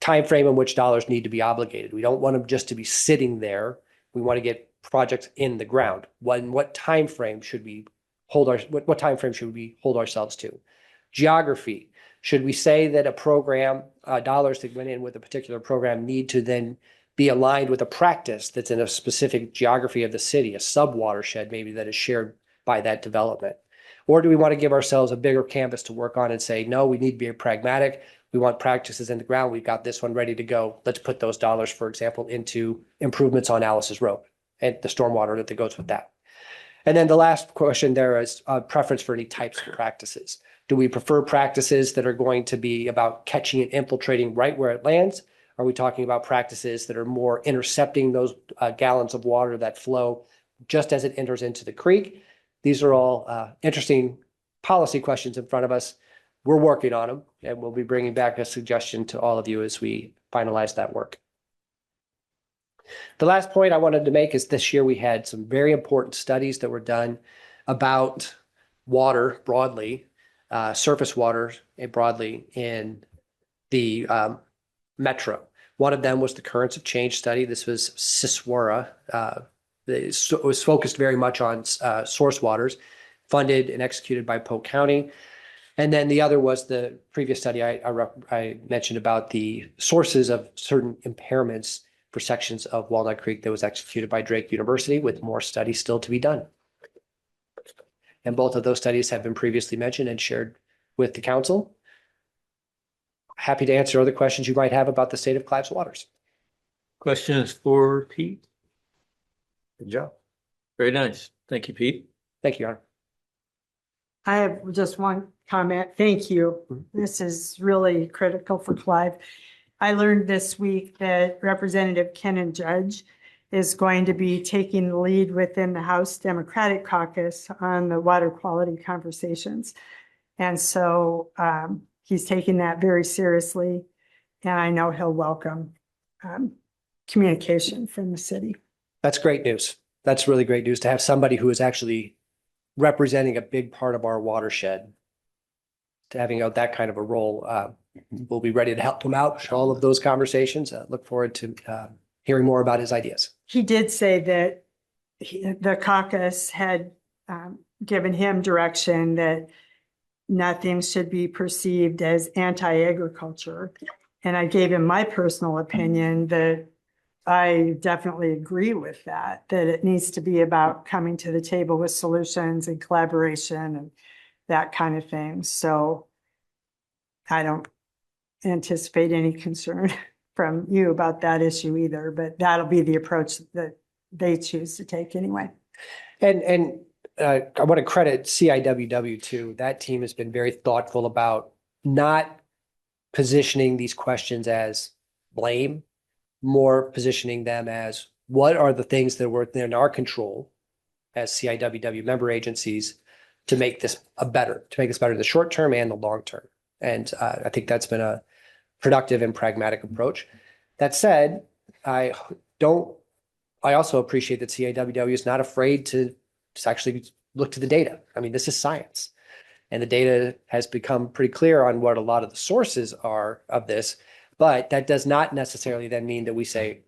Time frame in which dollars need to be obligated. We don't want them just to be sitting there. We want to get projects in the ground. What time frame should we hold what time frame should we hold ourselves to? Geography. Should we say that a program, dollars that went in with a particular program need to then be aligned with a practice that's in a specific geography of the city, a sub-watershed maybe that is shared by that development? Or do we want to give ourselves a bigger canvas to work on and say, no, we need to be pragmatic. We want practices in the ground. We've got this one ready to go. Let's put those dollars, for example, into improvements on Alice's Road and the stormwater that goes with that. And then the last question there is preference for any types of practices. Do we prefer practices that are going to be about catching and infiltrating right where it lands? Are we talking about practices that are more intercepting those gallons of water that flow just as it enters into the creek? These are all interesting policy questions in front of us. We're working on them, and we'll be bringing back a suggestion to all of you as we finalize that work. The last point I wanted to make is this year we had some very important studies that were done about water broadly, surface water broadly in the metro. One of them was the Currents of Change study. This was CISWARA. It was focused very much on source waters, funded and executed by Polk County. And then the other was the previous study I mentioned about the sources of certain impairments for sections of Walnut Creek that was executed by Drake University, with more studies still to be done. And both of those studies have been previously mentioned and shared with the council. Happy to answer other questions you might have about the state of Clive's waters. Questions for Pete? Good job. Very nice. Thank you, Pete. Thank you, Your Honor. I have just one comment. Thank you. This is really critical for Clive. I learned this week that Representative Ken Judge is going to be taking the lead within the House Democratic Caucus on the water quality conversations. And so he's taking that very seriously. And I know he'll welcome communication from the city. That's great news. That's really great news to have somebody who is actually representing a big part of our watershed, to having that kind of a role. We'll be ready to help him out with all of those conversations. Look forward to hearing more about his ideas. He did say that the caucus had given him direction that nothing should be perceived as anti-agriculture. And I gave him my personal opinion that I definitely agree with that it needs to be about coming to the table with solutions and collaboration and that kind of thing. So I don't anticipate any concern from you about that issue either, but that'll be the approach that they choose to take anyway. And I want to credit CIWW too. That team has been very thoughtful about not positioning these questions as blame, more positioning them as what are the things that were within our control as CIWW member agencies to make this better in the short term and the long term. And I think that's been a productive and pragmatic approach. That said, I also appreciate that CIWW is not afraid to just actually look to the data. I mean, this is science. And the data has become pretty clear on what a lot of the sources are of this. But that does not necessarily then mean that we say,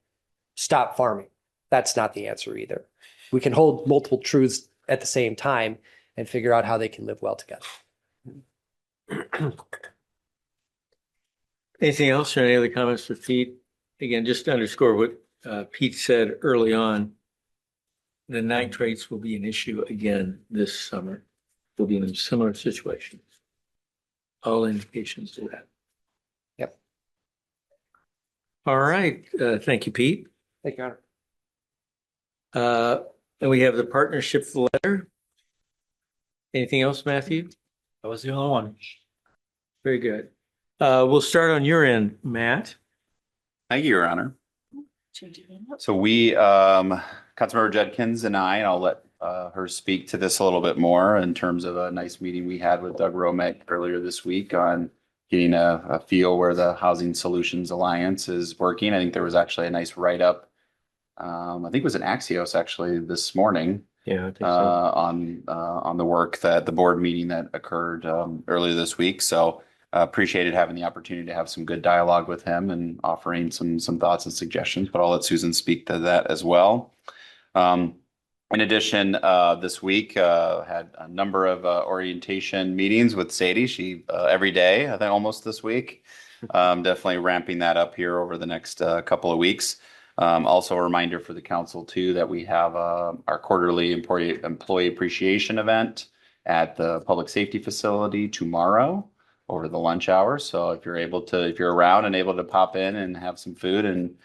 stop farming. That's not the answer either. We can hold multiple truths at the same time and figure out how they can live well together. Anything else or any other comments for Pete? Again, just to underscore what Pete said early on, the nitrates will be an issue again this summer. We'll be in a similar situation. All indications to that. Yep. All right. Thank you, Pete. Thank you, Honor. And we have the partnership letter. Anything else, Matthew? That was the only one. Very good. We'll start on your end, Matt. Thank you, Your Honor. So we, Councilmember Judkins and I'll let her speak to this a little bit more in terms of a nice meeting we had with Doug Romek earlier this week on getting a feel where the Housing Solutions Alliance is working. I think there was actually a nice write-up. I think it was an Axios actually this morning. Yeah, I think so. On the work that the board meeting that occurred earlier this week. So appreciated having the opportunity to have some good dialogue with him and offering some thoughts and suggestions, but I'll let Susan speak to that as well. In addition, this week had a number of orientation meetings with Sadie. She every day, I think almost this week. Definitely ramping that up here over the next couple of weeks. Also a reminder for the council too that we have our quarterly employee appreciation event at the public safety facility tomorrow over the lunch hour. So if you're around and able to pop in and have some food and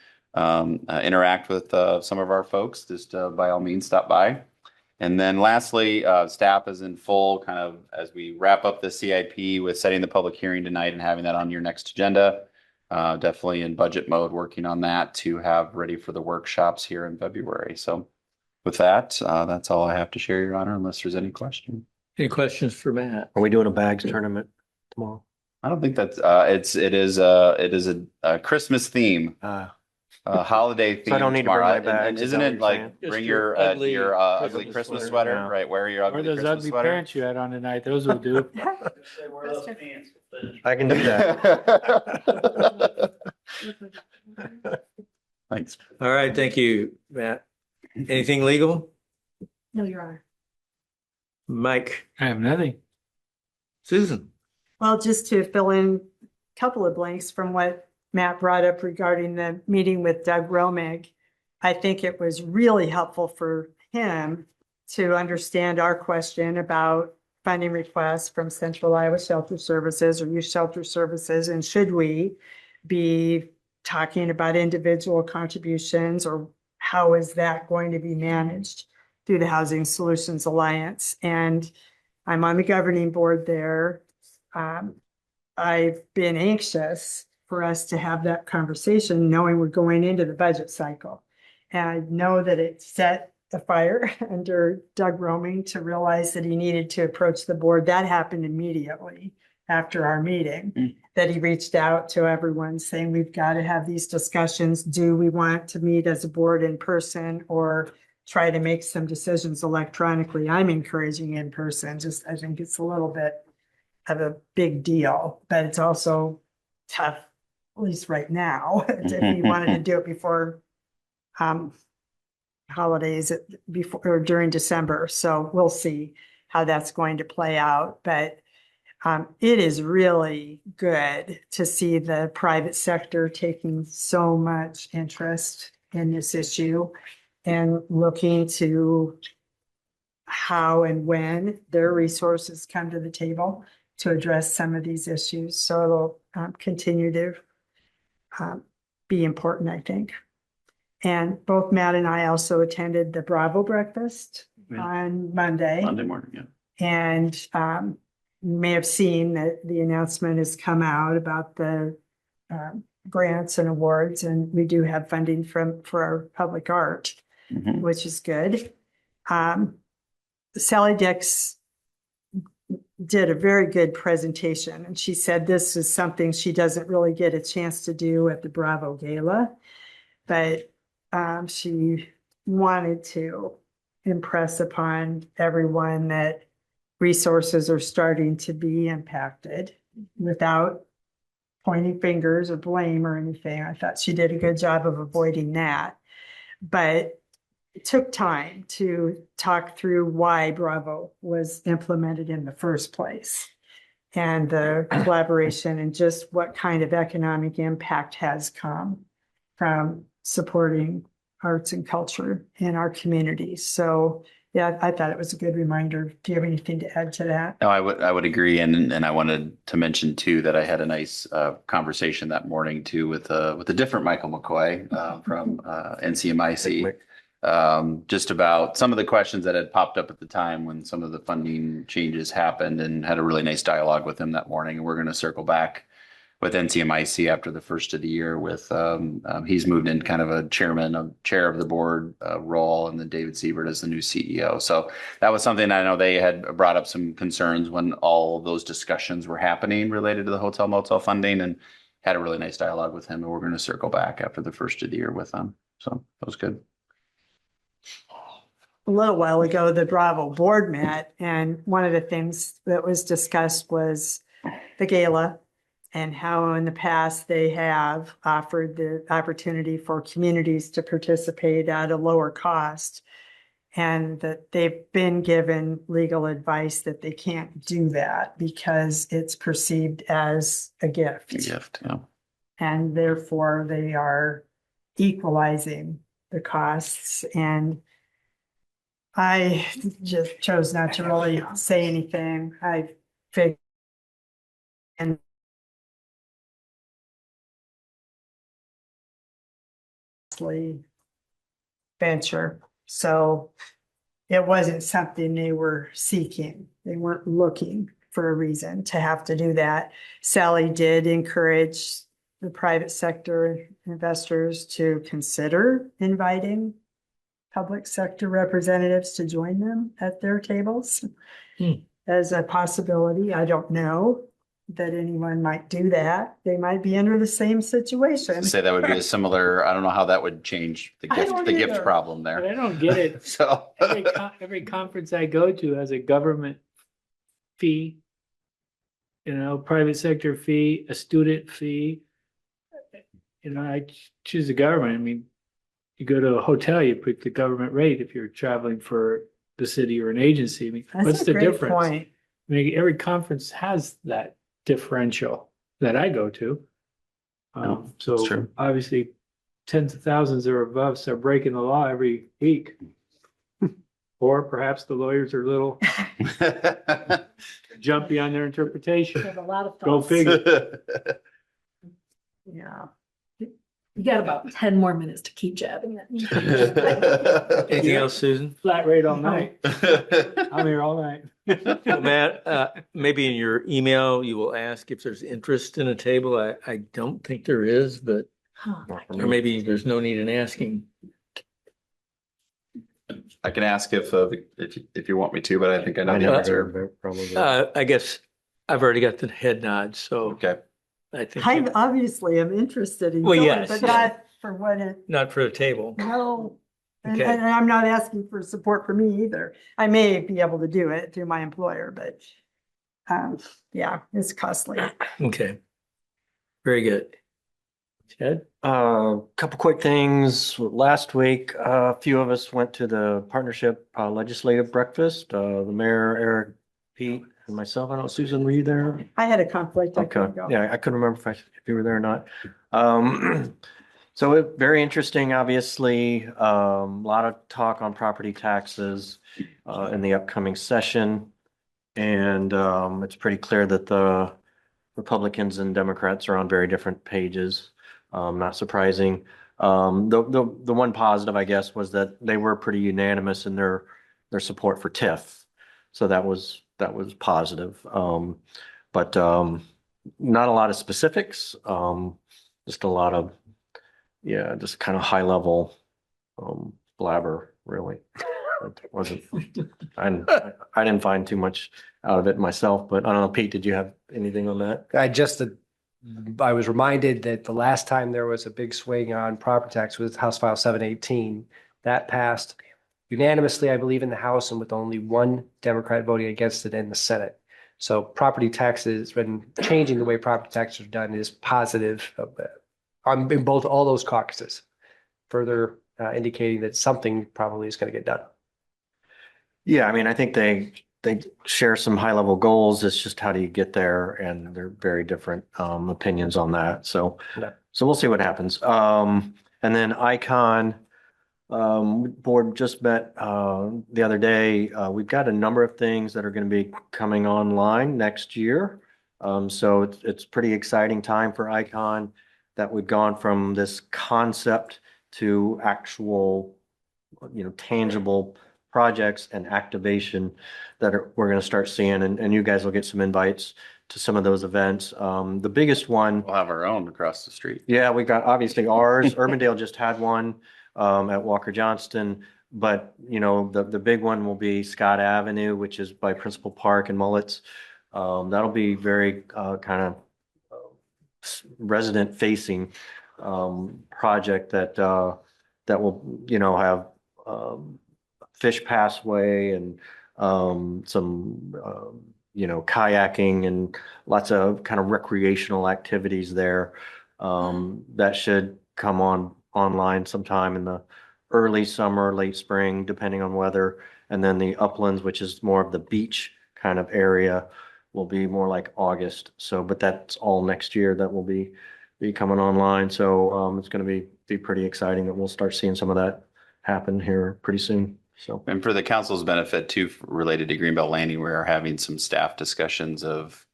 interact with some of our folks, just by all means stop by. And then lastly, staff is in full kind of as we wrap up the CIP with setting the public hearing tonight and having that on your next agenda. Definitely in budget mode, working on that to have ready for the workshops here in February. So with that, that's all I have to share, Your Honor, unless there's any question. Any questions for Matt? Are we doing a bags tournament tomorrow? I don't think that's it is a Christmas theme. Holiday theme. So I don't need to tomorrow. bring my bags, And is isn't that it what you're like saying? bring Just your your ugly Christmas Christmas sweater. sweater, Yeah. right? Wear your Or ugly those Christmas ugly sweater. pants you had on tonight, those will do. I can do that. Thanks. All right. Thank you, Matt. Anything legal? No, Your Honor. Mike, I have nothing. Susan. Well, just to fill in a couple of blanks from what Matt brought up regarding the meeting with Doug Romig, I think it was really helpful for him to understand our question about funding requests from Central Iowa Shelter Services or Youth Shelter Services, and should we be talking about individual contributions, or how is that going to be managed through the Housing Solutions Alliance? And I'm on the governing board there. I've been anxious for us to have that conversation, knowing we're going into the budget cycle. And I know that it set the fire under Doug Roaming to realize that he needed to approach the board. That happened immediately after our meeting, that he reached out to everyone saying, we've got to have these discussions. Do we want to meet as a board in person or try to make some decisions electronically? I'm encouraging in person. Just, I think it's a little bit of a big deal, but it's also tough, at least right now, if we wanted to do it before holidays, before or during December. So we'll see how that's going to play out. But it is really good to see the private sector taking so much interest in this issue and looking to how and when their resources come to the table to address some of these issues. So it'll continue to be important, I think. And both Matt and I also attended the Bravo breakfast on Monday. Monday morning, yeah. And you may have seen that the announcement has come out about the grants and awards, and we do have funding for our public art, Mhm. which is good. Sally Dix did a very good presentation, and she said this is something she doesn't really get a chance to do at the Bravo Gala, but she wanted to impress upon everyone that resources are starting to be impacted without pointing fingers or blame or anything. I thought she did a good job of avoiding that. But it took time to talk through why Bravo was implemented in the first place and the collaboration and just what kind of economic impact has come from supporting arts and culture in our communities. So yeah, I thought it was a good reminder. Do you have anything to add to that? No, I would agree, and I wanted to mention too that I had a nice conversation that morning too with a different Michael McCoy from NCMIC, just about some of the questions that had popped up at the time when some of the funding changes happened, and had a really nice dialogue with him that morning. And we're going to circle back with NCMIC after the first of the year with, he's moved in kind of a chair of the board role, and then David Siebert as the new CEO. So that was something I know they had brought up some concerns when all those discussions were happening related to the hotel motel funding, and had a really nice dialogue with him. And we're going to circle back after the first of the year with them. So that was good. A little while ago, the Bravo board met, and one of the things that was discussed was the gala and how in the past they have offered the opportunity for communities to participate at a lower cost, and that they've been given legal advice that they can't do that because it's perceived as a gift. A gift, yeah. And therefore they are equalizing the costs. And I just chose not to really say anything. I figured and venture. So it wasn't something they were seeking. They weren't looking for a reason to have to do that. Sally did encourage the private sector investors to consider inviting public sector representatives to join them at their tables as a possibility. I don't know that anyone might do that. They might be under the same situation. Say that would be a similar, I don't know how that would change the I don't gift either. problem But there. I don't get it. So. Every conference I go to has a government fee, private sector fee, a student fee. I choose the government. I mean, you go to a hotel, you pick the government rate if you're traveling for the city or an agency. I mean, what's That's a the great difference? point. I mean, every conference has that differential that I go to. No, that's So true. obviously tens of thousands or above start breaking the law every week. Or perhaps the lawyers are a little jumpy on their interpretation. Have a lot of Go thoughts. figure. Yeah. You got about 10 more minutes to keep jabbing it. Anything else, Susan? Flat rate all night. I'm here all night. Well, Matt, maybe in your email, you will ask if there's interest in a table. I don't think there is, but, or maybe there's no need in asking. I can ask if you want me to, but I think I know I the never answer. heard, probably. I guess I've already got the head nod, so Okay. I think I obviously am interested in Well, going, yes, but yeah. not for what it, not for a table. no. And, Okay. and I'm not asking for support for me either. I may be able to do it through my employer, but yeah, it's costly. Okay. Very good. Ted? Couple quick things. Last week, a few of us went to the partnership legislative breakfast. The mayor, Eric, Pete, and myself. I don't know, Susan, were you there? I had a conflict. I Okay, couldn't go. yeah, I couldn't remember if you were there or not. So very interesting, obviously, a lot of talk on property taxes in the upcoming session. And it's pretty clear that the Republicans and Democrats are on very different pages. Not surprising. The one positive, I guess, was that they were pretty unanimous in their their support for TIF. So that was positive. But not a lot of specifics, just a lot of, yeah, just kind of high level blabber, really. It wasn't, I didn't find too much out of it myself, but I don't know, Pete, did you have anything on that? I was reminded that the last time there was a big swing on property tax was House File 718. That passed unanimously, I believe, in the House and with only one Democrat voting against it in the Senate. So property taxes, when changing the way property taxes are done, is positive in both all those caucuses, further indicating that something probably is going to get done. Yeah, I mean, I think they share some high level goals. It's just how do you get there? And they're very different opinions on that. So we'll see what happens. And then Icon board just met the other day. We've got a number of things that are going to be coming online next year. So it's pretty exciting time for Icon that we've gone from this concept to actual, tangible projects and activation that we're going to start seeing, and you guys will get some invites to some of those events. The biggest one, We'll have our own across the street. yeah, we got obviously ours. Urbandale just had one at Walker Johnston, but the big one will be Scott Avenue, which is by Principal Park and Mullets. That'll be very kind of resident facing project that will have fish passway and some kayaking and lots of kind of recreational activities there. That should come online sometime in the early summer, late spring, depending on weather. And then the uplands, which is more of the beach kind of area, will be more like August. So, but that's all next year that will be coming online. So it's going to be pretty exciting that we'll start seeing some of that happen here pretty soon. So, And for the council's benefit too, related to Greenbelt Landing, we are having some staff discussions of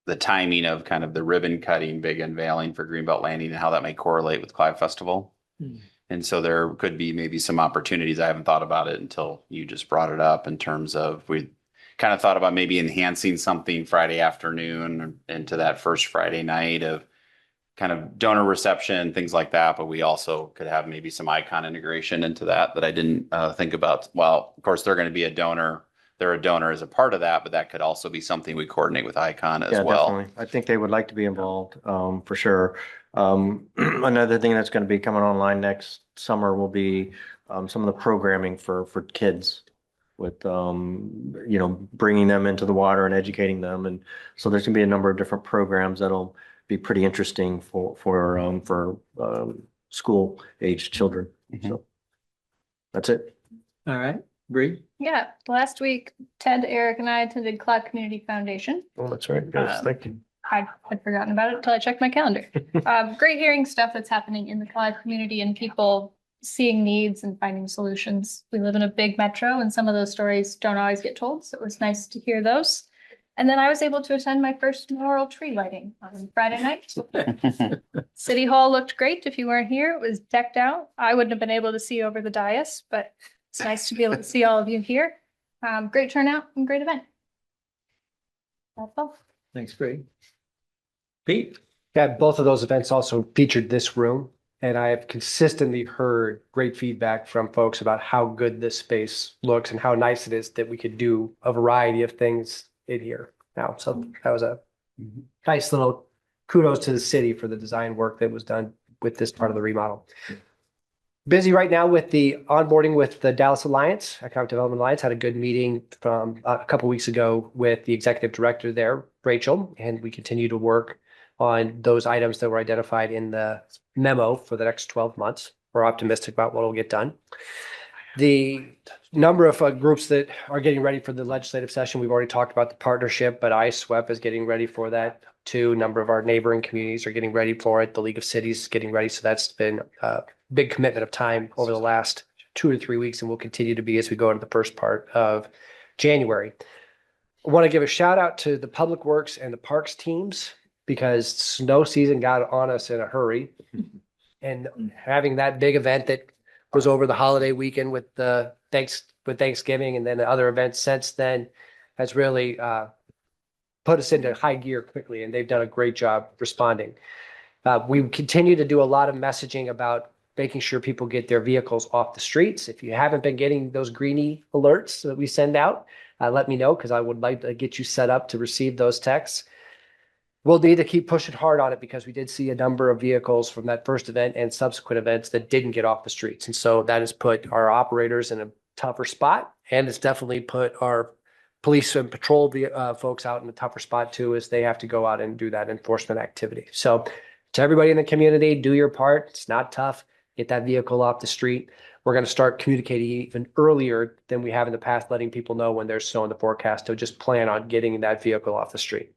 the timing of kind of the ribbon cutting, big unveiling for Greenbelt Landing and how that may correlate with Clive Festival. And so there could be maybe some opportunities. I haven't thought about it until you just brought it up in terms of we kind of thought about maybe enhancing something Friday afternoon into that first Friday night of kind of donor reception, things like that. But we also could have maybe some Icon integration into that I didn't think about. Well, of course, they're going to be a donor. They're a donor as a part of that, but that could also be something we coordinate with Icon as well. Definitely. I think they would like to be involved for sure. Another thing that's going to be coming online next summer will be some of the programming for kids with, bringing them into the water and educating them. And so there's going to be a number of different programs that'll be pretty interesting for school age children. So that's it. All right, Bree? Yeah, last week, Ted, Eric, and I attended Cloud Community Foundation. Oh, that's right. Yes, thank you. I had forgotten about it until I checked my calendar. Great hearing stuff that's happening in the Cloud community and people seeing needs and finding solutions. We live in a big metro and some of those stories don't always get told, so it was nice to hear those. And then I was able to attend my first memorial tree lighting on Friday night. City Hall looked great. If you weren't here, it was decked out. I wouldn't have been able to see over the dais, but it's nice to be able to see all of you here. Great turnout and great event. That's all. Thanks, Bree. Pete? Yeah, both of those events also featured this room, and I have consistently heard great feedback from folks about how good this space looks and how nice it is that we could do a variety of things in here now. So that was a nice little kudos to the city for the design work that was done with this part of the remodel. Busy right now with the onboarding with the Dallas Alliance, Economic Development Alliance. Had a good meeting from a couple weeks ago with the executive director there, Rachel, and we continue to work on those items that were identified in the memo for the next 12 months. We're optimistic about what will get done. The number of groups that are getting ready for the legislative session, we've already talked about the partnership, but ISWEP is getting ready for that too. A number of our neighboring communities are getting ready for it. The League of Cities is getting ready. So that's been a big commitment of time over the last 2 to 3 weeks and will continue to be as we go into the first part of January. I want to give a shout out to the Public Works and the Parks teams because snow season got on us in a hurry. And having that big event that was over the holiday weekend with the with Thanksgiving and then the other events since then has really put us into high gear quickly, and they've done a great job responding. We continue to do a lot of messaging about making sure people get their vehicles off the streets. If you haven't been getting those greenie alerts that we send out, let me know, because I would like to get you set up to receive those texts. We'll need to keep pushing hard on it because we did see a number of vehicles from that first event and subsequent events that didn't get off the streets. And so that has put our operators in a tougher spot, and it's definitely put our police and patrol folks out in a tougher spot too, as they have to go out and do that enforcement activity. So to everybody in the community, do your part. It's not tough. Get that vehicle off the street. We're going to start communicating even earlier than we have in the past, letting people know when there's snow in the forecast to just plan on getting that vehicle off the street.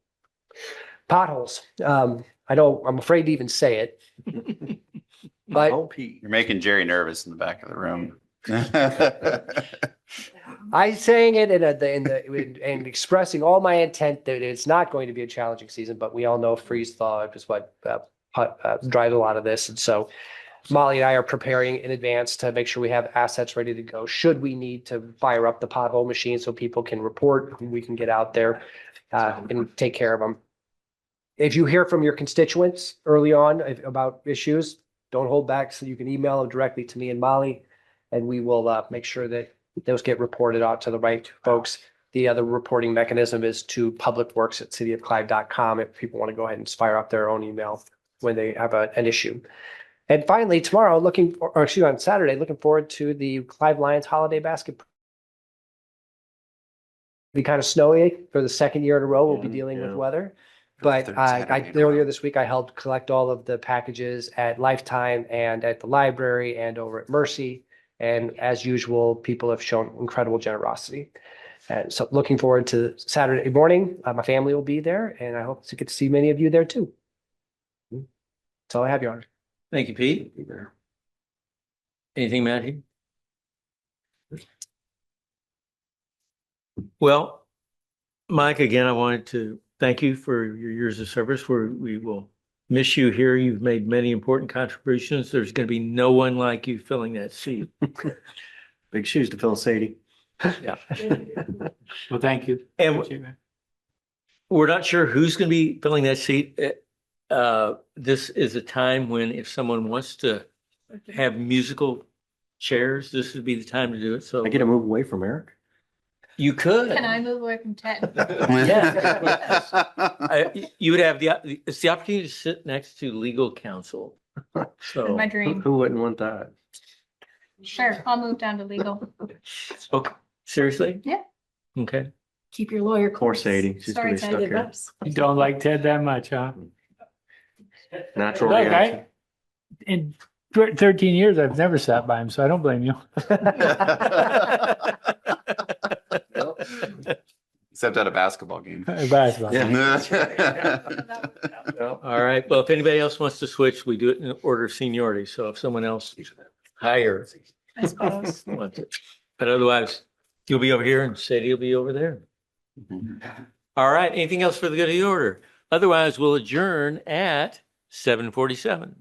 Potholes. I'm afraid to even say it, but You're making Jerry nervous in the back of the room. I saying it and expressing all my intent that it's not going to be a challenging season, but we all know freeze thaw is what drives a lot of this. And so Molly and I are preparing in advance to make sure we have assets ready to go. Should we need to fire up the pothole machine so people can report, we can get out there and take care of them. If you hear from your constituents early on about issues, don't hold back, so you can email them directly to me and Molly, and we will make sure that those get reported out to the right folks. The other reporting mechanism is to publicworks@cityofclyde.com if people want to go ahead and fire up their own email when they have an issue. And finally, tomorrow, on Saturday, looking forward to the Clive Lions holiday basket. Be kind of snowy for the second year in a row. We'll be dealing with weather. But earlier this week, I helped collect all of the packages at Lifetime and at the library and over at Mercy. And as usual, people have shown incredible generosity. And so looking forward to Saturday morning. My family will be there, and I hope to get to see many of you there too. That's all I have, Your Honor. Thank you, Pete. Anything, Matthew? Well, Mike, again, I wanted to thank you for your years of service. We will miss you here. You've made many important contributions. There's going to be no one like you filling that seat. Big shoes to fill, Sadie. Yeah. Well, thank you. And we're not sure who's going to be filling that seat. This is a time when if someone wants to have musical chairs, this would be the time to do it. So I get to move away from Eric. You could. Can I move away from Ted? You would have it's the opportunity to sit next to legal counsel. So My dream. Who wouldn't want that? Sure, I'll move down to legal. okay, seriously? Yeah. Okay. Keep your lawyer Poor close. Sadie. She's gonna be Sorry, stuck Ted. here. You don't like Ted that much, huh? Natural Look, reaction. in 13 years, I've never sat by him, so I don't blame you. Except at a basketball game. Basketball. All right. Well, if anybody else wants to switch, we do it in order of seniority. So if someone else higher I suppose. wants it, but otherwise, you'll be over here and Sadie will be over there. All right. Anything else for the good of the order? Otherwise, we'll adjourn at 7:47.